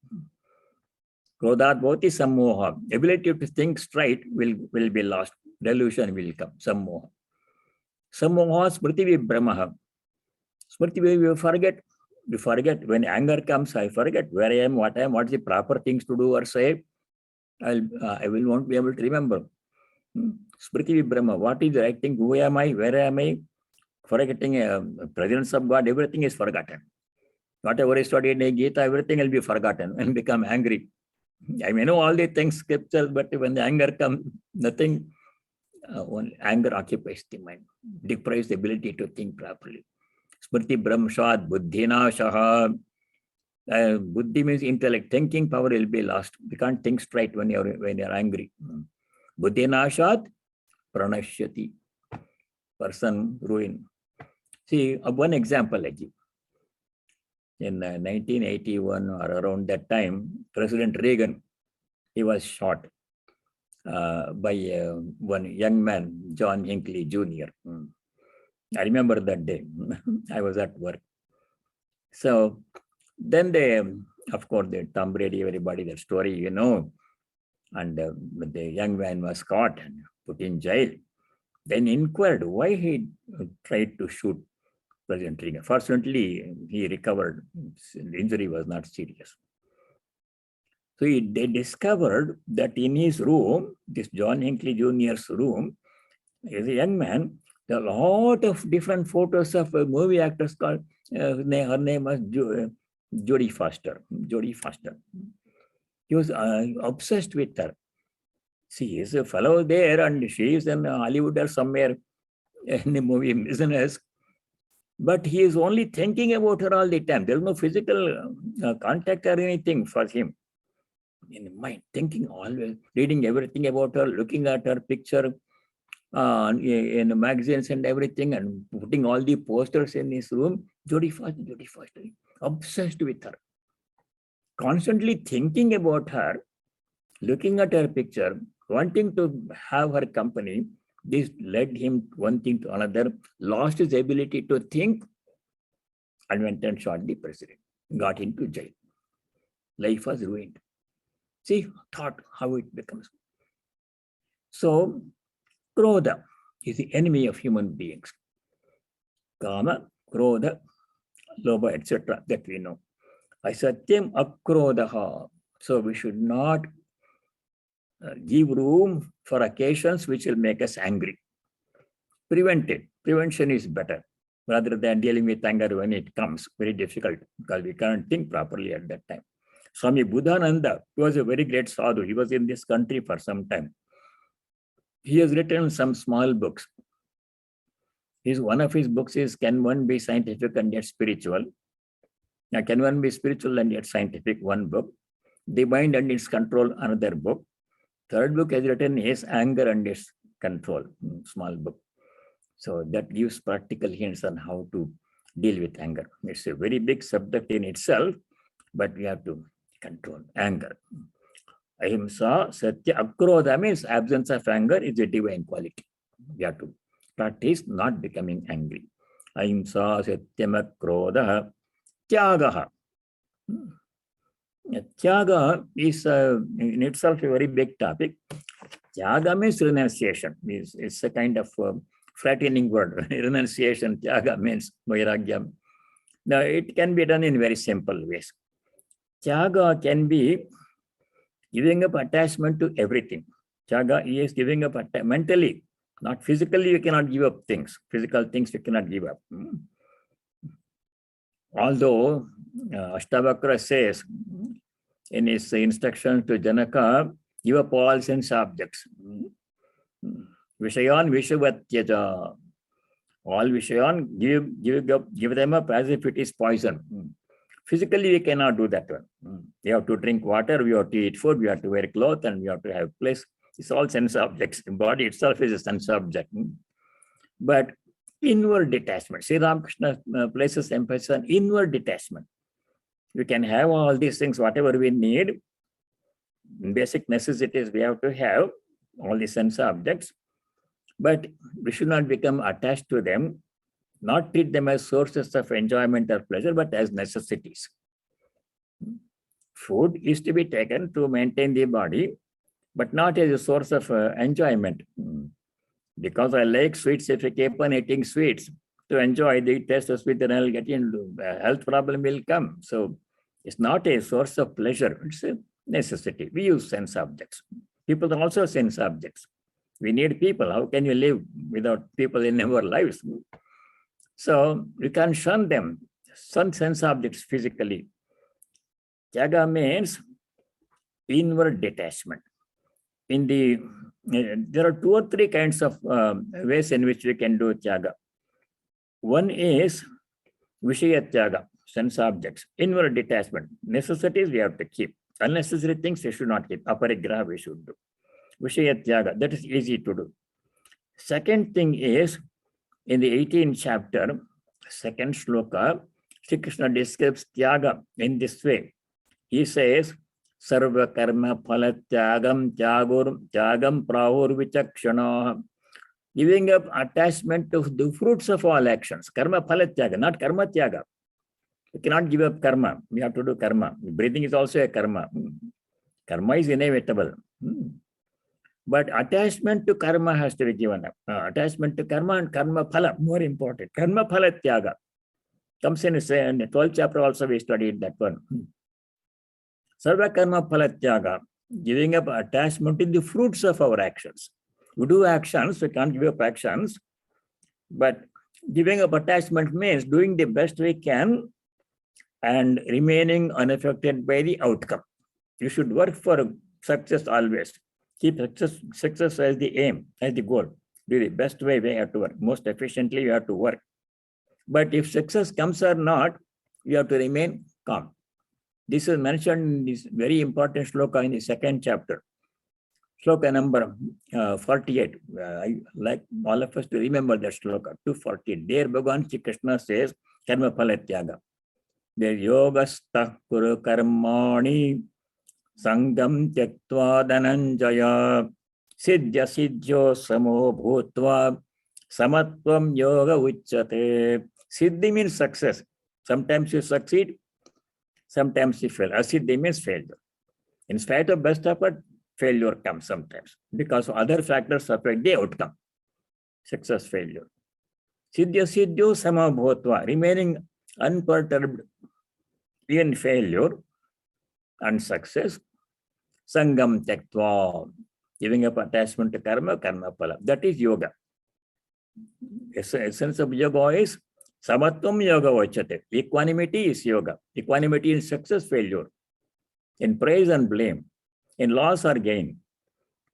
Krodhat bhavati sammoha. Ability to think straight will be lost. Delusion will come. Sammoha. Sammoha smriti vibramaha. Smriti we forget. We forget. When anger comes, I forget where I am, what is the proper things to do or say. I will won't be able to remember. Smriti Brahma, what is the right thing? Who am I? Where am I? Forgetting presence of God, everything is forgotten. Whatever is studied in Gita, everything will be forgotten and become angry. I may know all the things, scriptures, but when the anger comes, nothing, only anger occupies the mind, deprives the ability to think properly. Smriti Brahmshad Buddhinashaha. Buddhi means intellect. Thinking power will be lost. You can't think straight when you're angry. Buddhinashat pranashyati. Person ruin. See, one example I give. In 1981 or around that time, President Reagan, he was shot by one young man, John Hinckley Jr. I remember that day. I was at work. So then they, of course, the Tom Brady, everybody, that story, you know, and the young man was caught and put in jail. Then inquired why he tried to shoot President Reagan. Fortunately, he recovered. The injury was not serious. So they discovered that in his room, this John Hinckley Jr.'s room, as a young man, there are a lot of different photos of movie actors called, her name was Jodie Foster. Jodie Foster. He was obsessed with her. She is a fellow there and she is in Hollywood or somewhere in the movie business. But he is only thinking about her all the time. There is no physical contact or anything for him. In the mind, thinking always, reading everything about her, looking at her picture in the magazines and everything, and putting all the posters in his room. Jodie Foster, obsessed with her. Constantly thinking about her, looking at her picture, wanting to have her company. This led him one thing to another, lost his ability to think, and went and shot the president, got into jail. Life was ruined. See, thought how it becomes. So, Krodha is the enemy of human beings. Kama, Krodha, Lobha, etc. that we know. Satyam Akrodha. So we should not give room for occasions which will make us angry. Prevent it. Prevention is better rather than dealing with anger when it comes. Very difficult because we can't think properly at that time. Swami Buddhananda, he was a very great sadhu. He was in this country for some time. He has written some small books. One of his books is Can One Be Scientific and Yet Spiritual? Now, Can One Be Spiritual and Yet Scientific? One book. The Mind and Its Control, another book. Third book has written is Anger and Its Control, small book. So that gives practical hints on how to deal with anger. It's a very big subject in itself, but we have to control anger. Ahimsa, Satya, Akrodha means absence of anger is a divine quality. We have to practice not becoming angry. Ahimsa, Satyam, Akrodha, Tyagaha. Tyaga is in itself a very big topic. Tyaga means renunciation. It's a kind of flattening word. Renunciation, Tyaga means vairagya. Now, it can be done in very simple ways. Tyaga can be giving up attachment to everything. Tyaga is giving up mentally, not physically. You cannot give up things. Physical things you cannot give up. Although Ashtavakra says in his instructions to Janaka, give up all sense objects. Vishayan Vishavatyaja. All Vishayan, give them up as if it is poison. Physically, we cannot do that one. We have to drink water, we have to eat food, we have to wear clothes, and we have to have place. It's all sense objects. The body itself is a sense object. But inward detachment. Sri Ramakrishna places emphasis on inward detachment. We can have all these things, whatever we need. Basic necessities we have to have, all the sense objects. But we should not become attached to them, not treat them as sources of enjoyment or pleasure, but as necessities. Food is to be taken to maintain the body, but not as a source of enjoyment. Because I like sweets, if I keep on eating sweets to enjoy the taste of sweet, then I'll get into health problem will come. So it's not a source of pleasure, it's a necessity. We use sense objects. People are also sense objects. We need people. How can you live without people in our lives? So you can shun them, shun sense objects physically. Tyaga means inward detachment. There are two or three kinds of ways in which we can do tyaga. One is Vishaya Tyaga, sense objects, inward detachment. Necessities we have to keep. Unnecessary things we should not keep. Aparigraha we should do. Vishaya Tyaga, that is easy to do. Second thing is, in the 18th chapter, second shloka, Sri Krishna describes Tyaga in this way. He says, Sarva karma phala tyagam tyagam prahur vichakshana. Giving up attachment to the fruits of all actions. Karma phala tyaga, not karma tyaga. You cannot give up karma. We have to do karma. Breathing is also a karma. Karma is inevitable. But attachment to karma has to be given up. Attachment to karma and karma phala, more important. Karma phala tyaga comes in the 12th chapter also we studied that one. Sarva karma phala tyaga, giving up attachment to the fruits of our actions. We do actions, we can't give up actions, but giving up attachment means doing the best we can and remaining unaffected by the outcome. You should work for success always. Keep success as the aim, as the goal. Do the best way we have to work. Most efficiently, you have to work. But if success comes or not, you have to remain calm. This is mentioned in this very important shloka in the second chapter. Shloka number 48. I like all of us to remember that shloka, 248. There Bhagavan Shri Krishna says, Karma phala tyaga. There yogastha kuru karmani sangam tyaktva dhananjaya siddhya siddhyo samo bhutva samatvam yoga uchyate. Siddhi means success. Sometimes you succeed, sometimes you fail. Asiddhi means failure. In spite of best effort, failure comes sometimes because other factors affect the outcome. Success, failure. Siddhya siddhyo sama bhutva, remaining unperturbed in failure and success. Sangam tyaktva, giving up attachment to karma, karma phala. That is yoga. Essence of yoga is samatvam yoga vachate. Equanimity is yoga. Equanimity in success, failure, in praise and blame, in loss or gain,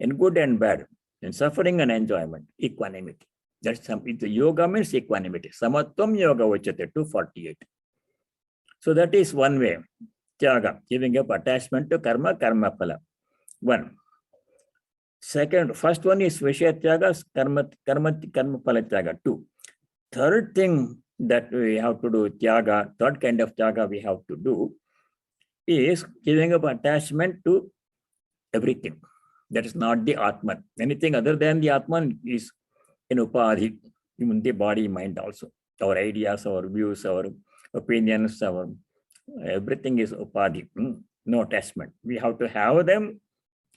in good and bad, in suffering and enjoyment. Equanimity. That's the yoga means equanimity. Samatvam yoga vachate, 248. So that is one way. Tyaga, giving up attachment to karma, karma phala. One. Second, first one is Vishaya Tyaga, karma phala tyaga. Two. Third thing that we have to do, tyaga, third kind of tyaga we have to do is giving up attachment to everything. That is not the Atman. Anything other than the Atman is in upadhi, even the body, mind also. Our ideas, our views, our opinions, everything is upadhi. No attachment. We have to have them,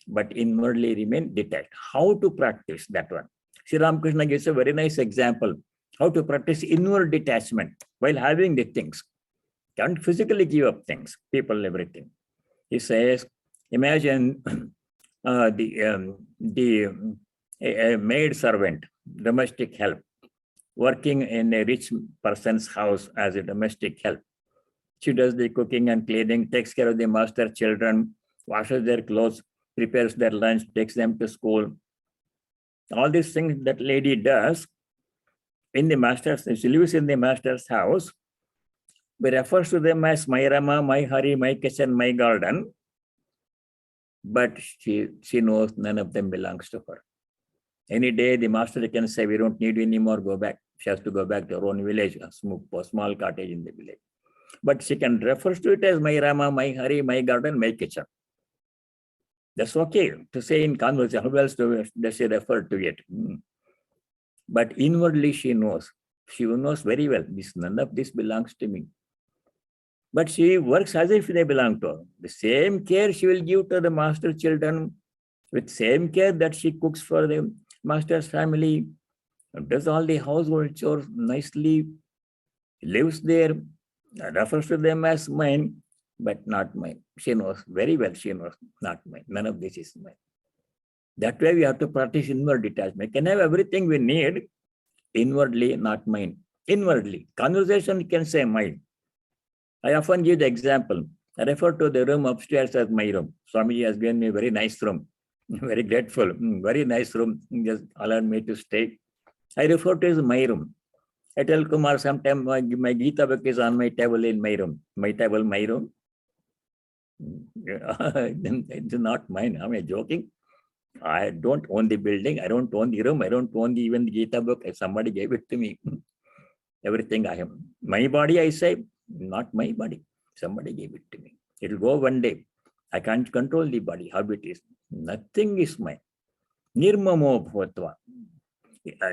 but inwardly remain detached. How to practice that one? Sri Ramakrishna gives a very nice example. How to practice inward detachment while having the things. Can't physically give up things, people, everything. He says, imagine a maid servant, domestic help, working in a rich person's house as a domestic help. She does the cooking and cleaning, takes care of the master children, washes their clothes, prepares their lunch, takes them to school. All these things that lady does in the master's, she lives in the master's house. We refers to them as my Rama, my Hari, my kitchen, my garden. But she knows none of them belongs to her. Any day the master can say, we don't need you anymore, go back. She has to go back to her own village, a small cottage in the village. But she can refer to it as my Rama, my Hari, my garden, my kitchen. That's okay to say in conversation. How else does she refer to it? But inwardly she knows. She knows very well, none of this belongs to me. But she works as if they belong to her. The same care she will give to the master children, with same care that she cooks for the master's family, does all the household chores nicely, lives there, refers to them as mine, but not mine. She knows very well, she knows not mine. None of this is mine. That way we have to practice inward detachment. We can have everything we need inwardly, not mine. Inwardly. Conversation you can say mind. I often give the example. I refer to the room upstairs as my room. Swamiji has given me a very nice room. Very grateful. Very nice room. Just allowed me to stay. I refer to it as my room. I tell Kumar sometimes my Gita book is on my table in my room. My table, my room. It's not mine. Am I joking? I don't own the building. I don't own the room. I don't own even the Gita book. Somebody gave it to me. Everything I have. My body, I say, not my body. Somebody gave it to me. It will go one day. I can't control the body, how it is. Nothing is mine. Nirmamo bhutva.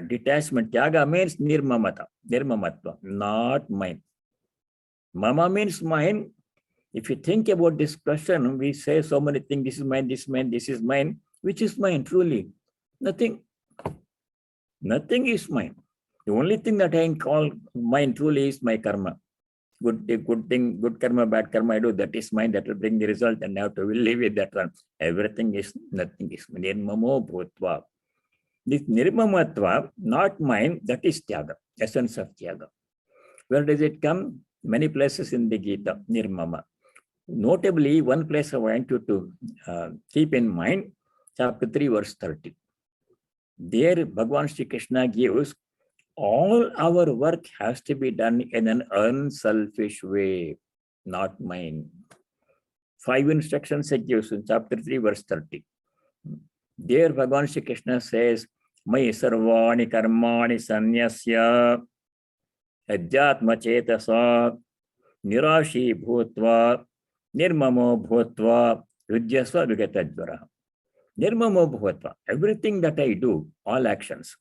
Detachment. Tyaga means nirmamatva, not mine. Mama means mine. If you think about this question, we say so many things, this is mine, this is mine, this is mine. Which is mine, truly? Nothing. Nothing is mine. The only thing that I can call mine truly is my karma. Good thing, good karma, bad karma I do, that is mine, that will bring the result, and now to will live with that one. Everything is, nothing is. Nirmamo bhutva. This nirmamatva, not mine, that is tyaga, essence of tyaga. Where does it come? Many places in the Gita, nirmama. Notably, one place I want you to keep in mind, chapter 3, verse 30. There, Bhagavan Sri Krishna gives all our work has to be done in an unselfish way, not mine. 5 instructions he gives in chapter 3, verse 30. There, Bhagavan Sri Krishna says, Mai sarvani karmani sanyasya adhyatma chetasa nirashi bhutva nirmamo bhutva yudhyasva vigatadvara. Nirmamo bhutva. Everything that I do, all actions,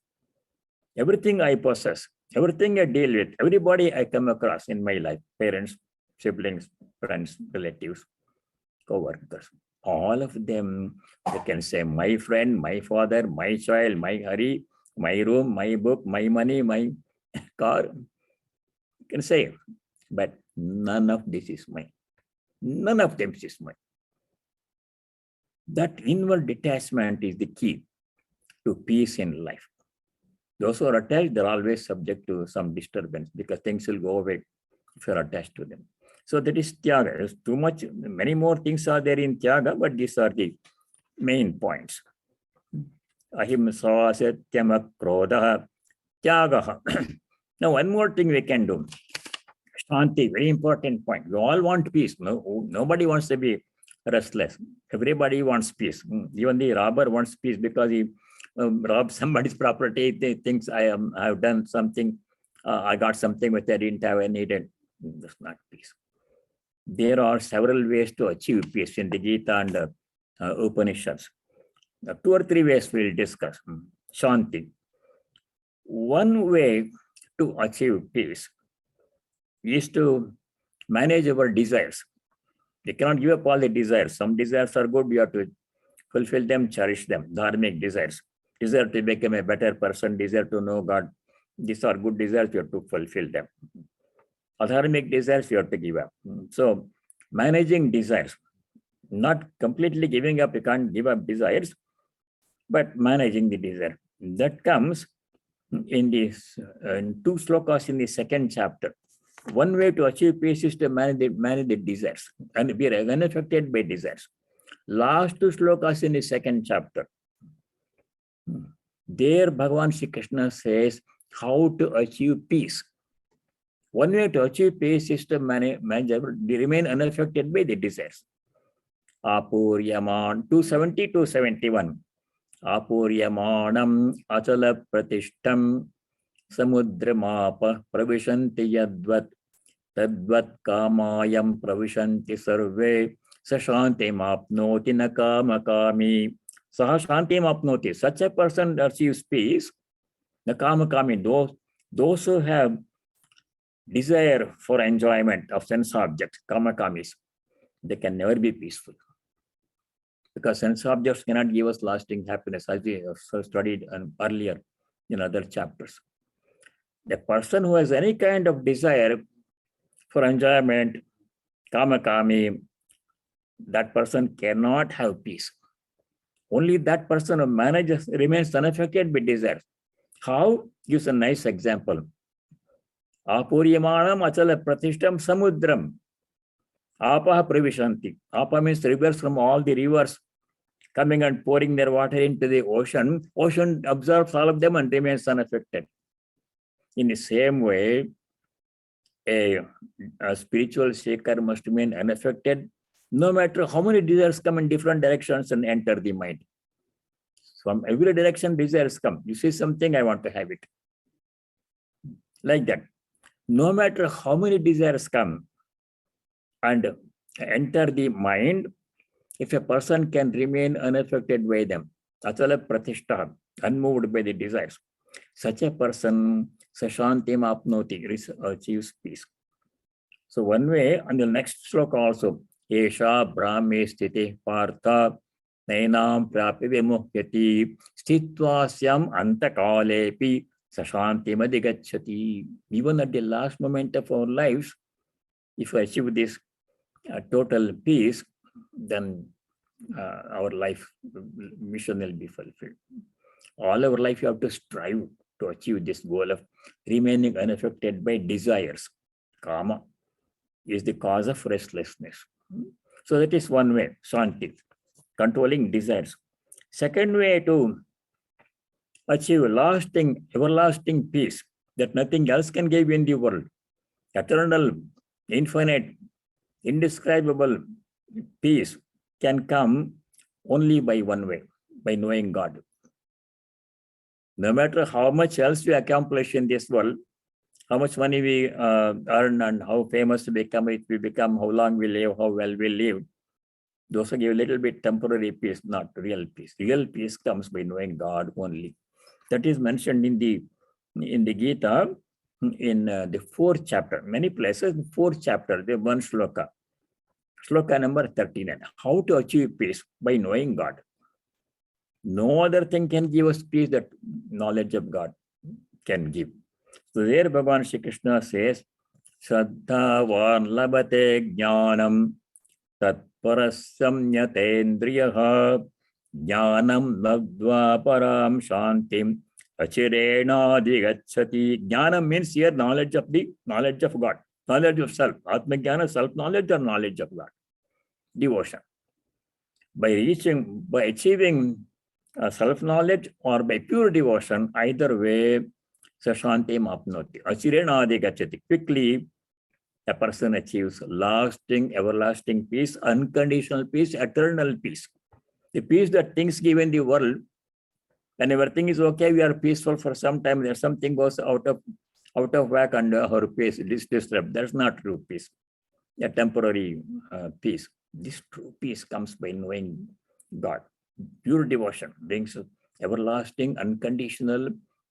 everything I possess, everything I deal with, everybody I come across in my life, parents, siblings, friends, relatives, co-workers, all of them, they can say my friend, my father, my child, my Hari, my room, my book, my money, my car. You can say, but none of this is mine. None of them is mine. That inward detachment is the key to peace in life. Those who are attached, they're always subject to some disturbance because things will go away if you're attached to them. So that is tyaga. There's too much, many more things are there in tyaga, but these are the main points. Ahimsa, satyam, krodha, tyagaha. Now, one more thing we can do. Shanti, very important point. We all want peace. Nobody wants to be restless. Everybody wants peace. Even the robber wants peace because he robs somebody's property. They thinks I have done something. I got something which I didn't have. I needed. That's not peace. There are several ways to achieve peace in the Gita and Upanishads. 2 or 3 ways we'll discuss. Shanti. One way to achieve peace is to manage our desires. We cannot give up all the desires. Some desires are good, you have to fulfill them, cherish them. Dharmic desires. Desire to become a better person, desire to know God. These are good desires, you have to fulfill them. Adharmic desires, you have to give up. So, managing desires. Not completely giving up, you can't give up desires, but managing the desire. That comes in this in 2 slokas in the 2nd chapter. One way to achieve peace is to manage the desires and be unaffected by desires. Last 2 slokas in the 2nd chapter. There, Bhagavan Sri Krishna says how to achieve peace. One way to achieve peace is to remain unaffected by the desires. Apuryaman 270 to 71. Apuryamanam achala pratishtam samudramapa pravishanti yadvat tadvat kamayam pravishanti sarve sashantim apnoti nakamakami. Sahashantim apnoti. Such a person achieves peace. Nakamakami, those who have desire for enjoyment of sense objects, kamakamis, they can never be peaceful. Because sense objects cannot give us lasting happiness, as we have studied earlier in other chapters. The person who has any kind of desire for enjoyment, kamakami, that person cannot have peace. Only that person who remains unaffected by desires. How? Gives a nice example. Apuryamanam achala pratishtam samudram. Apa pravishanti. Apa means rivers. From all the rivers coming and pouring their water into the ocean. Ocean absorbs all of them and remains unaffected. In the same way, a spiritual seeker must remain unaffected no matter how many desires come in different directions and enter the mind. From every direction, desires come. You see something, I want to have it. Like that. No matter how many desires come and enter the mind, if a person can remain unaffected by them, achala pratishta, unmoved by the desires, such a person sashantim apnoti, achieves peace. So one way, on the next sloka also, Esha Brahme Sthiti Partha Nainam Prapi Vimuhyati Sthitvasyam Antakalepi Sashantim Adigachati. Even at the last moment of our lives, if we achieve this total peace, then our life mission will be fulfilled. All our life, you have to strive to achieve this goal of remaining unaffected by desires. Kama is the cause of restlessness. So that is one way, shanti, controlling desires. Second way to achieve lasting, everlasting peace that nothing else can give in the world. Eternal, infinite, indescribable peace can come only by one way, by knowing God. No matter how much else we accomplish in this world, how much money we earn and how famous we become, if we become, how long we live, how well we live, those will give a little bit temporary peace, not real peace. Real peace comes by knowing God only. That is mentioned in the Gita, in the 4th chapter. Many places, the 4th chapter, the one shloka. Shloka number 39. How to achieve peace? By knowing God. No other thing can give us peace that knowledge of God can give. So there Bhagavan Shri Krishna says, Shraddhavan labate jnanam tatparasam yatendriyaha jnanam ladva param shantim achirena digachati. Jnanam means here knowledge of God, knowledge of self. Atma jnana, self-knowledge or knowledge of God. Devotion. By achieving self-knowledge or by pure devotion, either way, sashantim apnoti. Achirena gachati. Quickly, a person achieves lasting, everlasting peace, unconditional peace, eternal peace. The peace that things give in the world, when everything is okay, we are peaceful for some time. There's something goes out of whack and our peace is disturbed. That's not true peace. A temporary peace. This true peace comes by knowing God. Pure devotion brings everlasting, unconditional,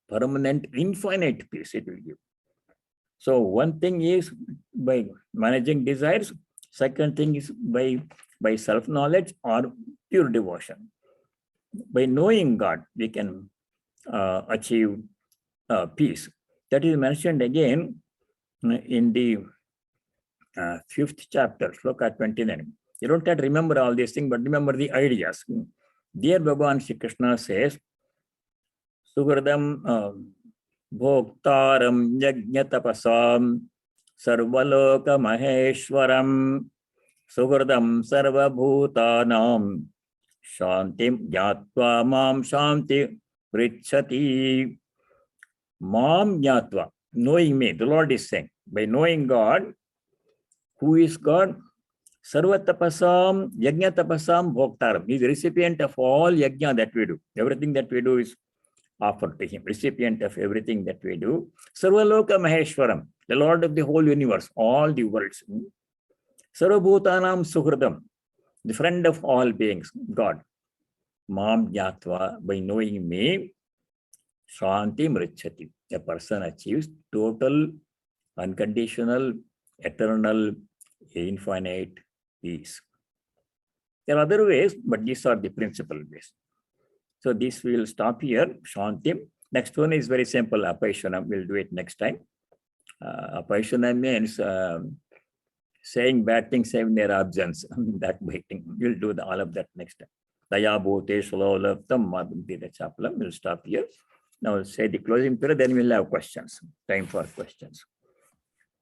permanent, infinite peace it will give. So one thing is by managing desires. Second thing is by self-knowledge or pure devotion. By knowing God, we can achieve peace. That is mentioned again in the 5th chapter, Shloka 29. You don't have to remember all these things, but remember the ideas. Dear Bhagavan Shri Krishna says, Sugradam Bhoktaram Yajñatapasam Sarvaloka Maheshwaram Sugradam Sarvabhutanam Shantim Jnatva Mam Shanti Prichati. Mam Jnatva, knowing me, the Lord is saying, by knowing God, who is God? Sarva tapasam, yajna tapasam, bhoktaram. He is the recipient of all yajna that we do. Everything that we do is offered to him. Recipient of everything that we do. Sarvaloka Maheshwaram, the Lord of the whole universe, all the worlds. Sarvabhutanam suhradam, the friend of all beings, God. Mam jnatva, by knowing me, shanti mrichati. A person achieves total, unconditional, eternal, infinite peace. There are other ways, but these are the principal ways. So this will stop here, Shantim. Next one is very simple, Apaishana. We'll do it next time. Apaishana means saying bad things in their absence. That waiting. We'll do all of that next time. Daya Bhote Shalolaptam Madhumti Chapalam. We'll stop here. Now say the closing prayer, then we'll have questions. Time for questions.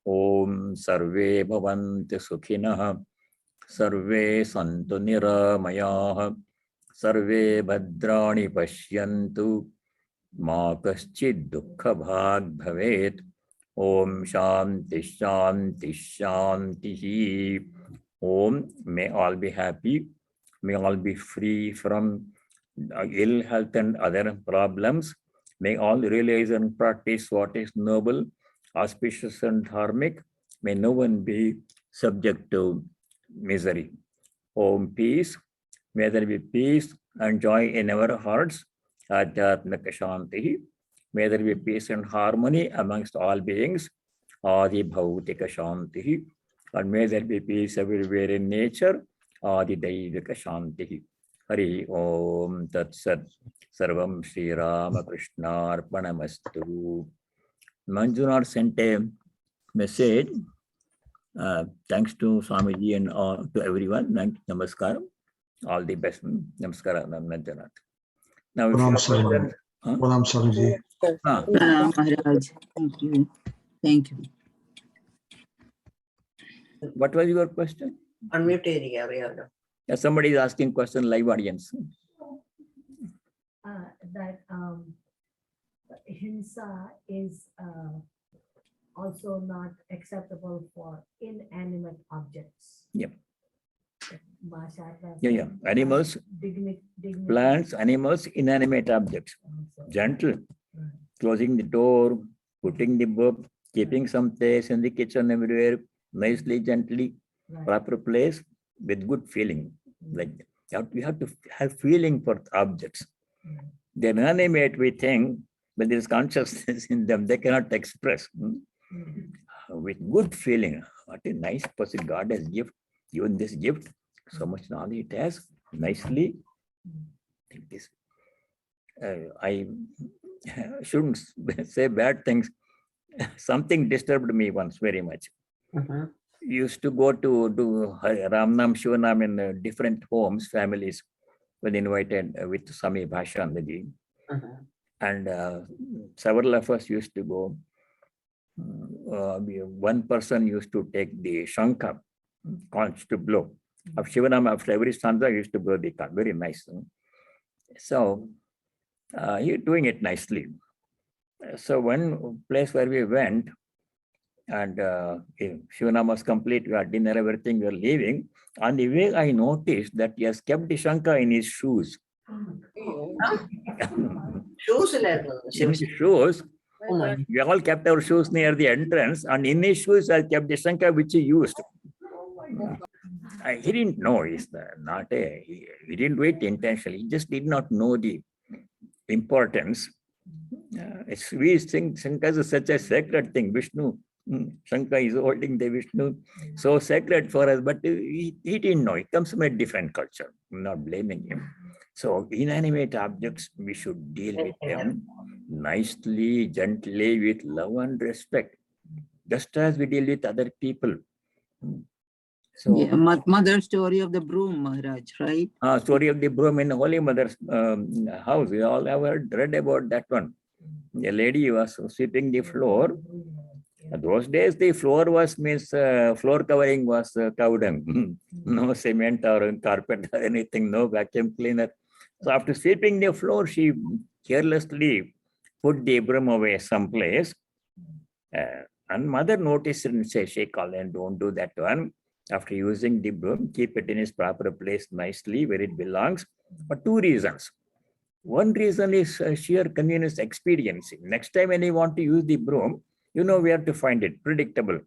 Om Sarve Bhavantu Sukhinah, Sarve Santu Niramayah, Sarve Bhadrani Pashyantu, Ma Kaschid Dukkha Bhag Bhavet. Om Shanti Shanti Shanti. Om, may all be happy, may all be free from ill health and other problems. May all realize and practice what is noble, auspicious and dharmic. May no one be subject to misery. Om peace. May there be peace and joy in our hearts. Adhyatmika Shanti. May there be peace and harmony amongst all beings. Adi Bhautika Shanti. And may there be peace everywhere in nature. Adi Daivika Shanti. Hari Om Tat Sat. Sarvam Sri Ramakrishna Arpanamastu. Manjunath sent a message. Thanks to Swamiji and to everyone. Namaskaram. All the best. Namaskara, Manjunath. Now, if you have questions, Pranam Swamiji. Pranam Maharaj. Thank you. Thank you. what was your question? Unmute area. Yeah, somebody is asking question, live audience. That Hinsa is also not acceptable for inanimate objects. Yep. Bhasha, Yeah. Animals, dignity, plants, animals, inanimate objects. Gentle. Closing the door, putting the book, keeping some place in the kitchen everywhere, nicely, gently, proper place with good feeling. Like we have to have feeling for objects. They're inanimate, we think, but there's consciousness in them. They cannot express. With good feeling. What a nice person God has given this gift. So much knowledge it has. Nicely. This. I shouldn't say bad things. Something disturbed me once very much. Used to go to do Ramnam, Shivanam in different homes, families, when invited with Swami Bhashyananda. And several of us used to go. One person used to take the shankha, conch to blow. Of Shivanam, after every stanza, used to blow the conch. Very nice. So you're doing it nicely. So one place where we went, and Shivanam was complete, we had dinner, everything, we were leaving. On the way, I noticed that he has kept the shankha in his shoes. Shoes In his shoes, we all kept our shoes near the entrance, and in his shoes, I kept the shankha which he used. He didn't know, he didn't do it intentionally, he just did not know the importance. We think shankha is such a sacred thing. Vishnu, shankha is holding the Vishnu, so sacred for us, but he didn't know. It comes from a different culture. I'm not blaming him. So inanimate objects, we should deal with them nicely, gently, with love and respect, just as we deal with other people. So, yeah, mother story of the broom, Maharaj, right? Story of the broom in Holy Mother's house. We all have read about that one. A lady was sweeping the floor. Those days, the floor was floor covering was cow dung. No cement or carpet or anything, no vacuum cleaner. So after sweeping the floor, she carelessly put the broom away someplace. And mother noticed and said, "She called and don't do that one. After using the broom, keep it in its proper place nicely where it belongs." For two reasons. One reason is sheer convenience expediency. Next time when you want to use the broom, you know where to find it, predictable.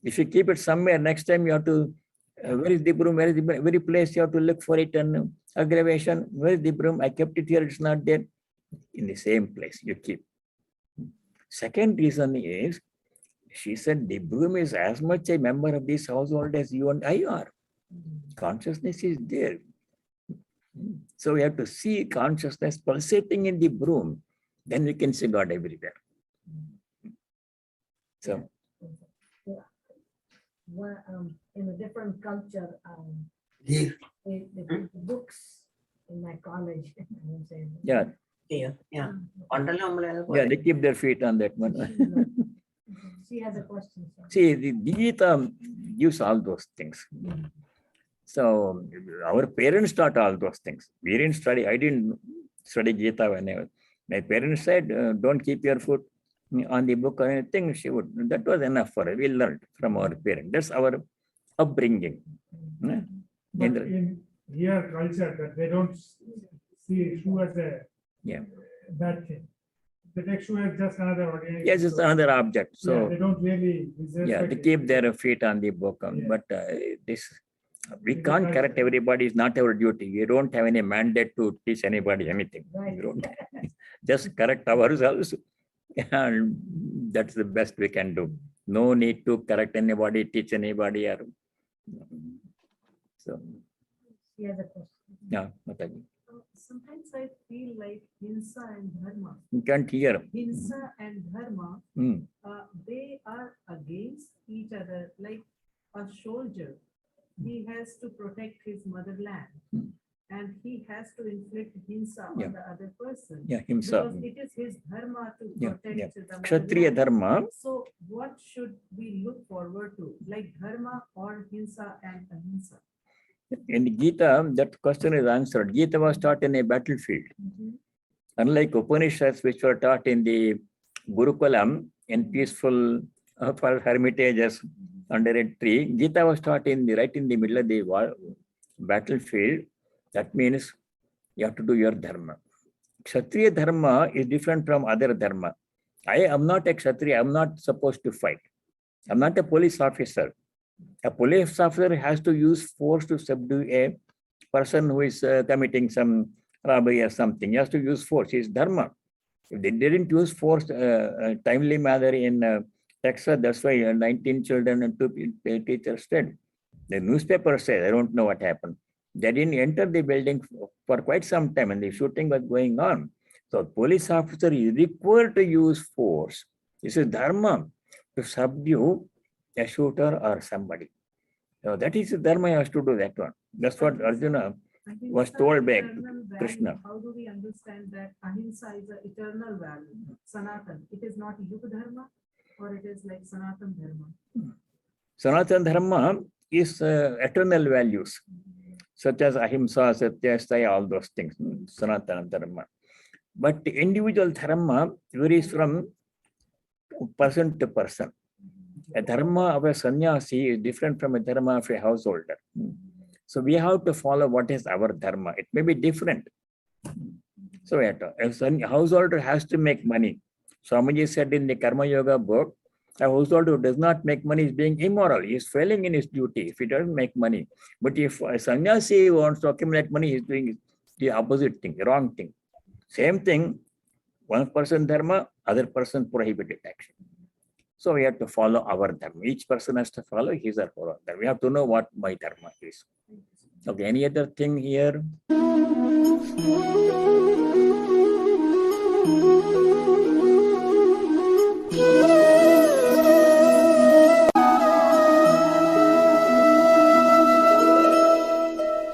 If you keep it somewhere, next time you have to, where is the broom? Where is the very place you have to look for it? And aggravation, where is the broom? I kept it here, it's not there. In the same place you keep. Second reason is, she said the broom is as much a member of this household as you and I are. Consciousness is there. So we have to see consciousness pulsating in the broom. Then we can see God everywhere. So, in a different culture, the books in my college. yeah. Yeah. Yeah, they keep their feet on that one. She has a question. Sir. See, the Gita gives all those things. So our parents taught all those things. We didn't study. I didn't study Gita when my parents said, don't keep your foot on the book or anything. She would. That was enough for her. We learned from our parents. That's our upbringing. But in here culture, that they don't see shoe as a Yeah. bad thing. They take shoe as just another ordinary. Yes, it's another object. Yeah, So they don't really. yeah, they keep their feet on the book. Yeah. But this, we can't correct everybody. It's not our duty. We don't have any mandate to teach anybody anything. Right. We don't. Just correct ourselves. And that's the best we can do. No need to correct anybody, teach anybody. Or, so, She has a question. yeah, Mataji. Sometimes I feel like Hinsa and Dharma. You can't hear. Hinsa and Dharma, Hmm. they are against each other. Like a soldier, he has to protect his motherland, Hmm. and he has to inflict Hinsa Yeah. on the other person. Yeah, himself. Because it is his dharma to Yeah, protect yeah. the Kshatriya motherland. Dharma. So what should we look forward to? Like Dharma or Hinsa and Ahimsa? In the Gita, that question is answered. Gita was taught in a battlefield. Unlike Upanishads, which were taught in the Gurukulam, in peaceful for hermitages under a tree, Gita was taught in the right in the middle of the battlefield. That means you have to do your dharma. Kshatriya dharma is different from other dharma. I am not a Kshatriya. I'm not supposed to fight. I'm not a police officer. A police officer has to use force to subdue a person who is committing some robbery or something. He has to use force. It's dharma. If they didn't use force timely manner in Texas, that's why 19 children and 2 teachers dead. The newspaper says, I don't know what happened. They didn't enter the building for quite some time and the shooting was going on. So police officer is required to use force. This is dharma to subdue a shooter or somebody. So that is dharma, has to do that one. That's what Arjuna was Ahimsa told by eternal value. Krishna. How do we understand that Ahimsa is an eternal value, Sanatan? It is not Yuga Dharma, or it is like Sanatan Dharma? Sanatana Dharma is eternal values, such as Ahimsa, Satya, Staya, all those things. Sanatana Dharma. But individual dharma varies from person to person. A dharma of a sannyasi is different from a dharma of a householder. So we have to follow what is our dharma. It may be different. So a householder has to make money. Swamiji said in the Karma Yoga book, a householder who does not make money is being immoral. He is failing in his duty if he doesn't make money. But if a sannyasi wants to accumulate money, he is doing the opposite thing, the wrong thing. Same thing, one person dharma, other person prohibited action. So we have to follow our dharma. Each person has to follow his or her dharma. We have to know what my dharma is. Okay, any other thing here?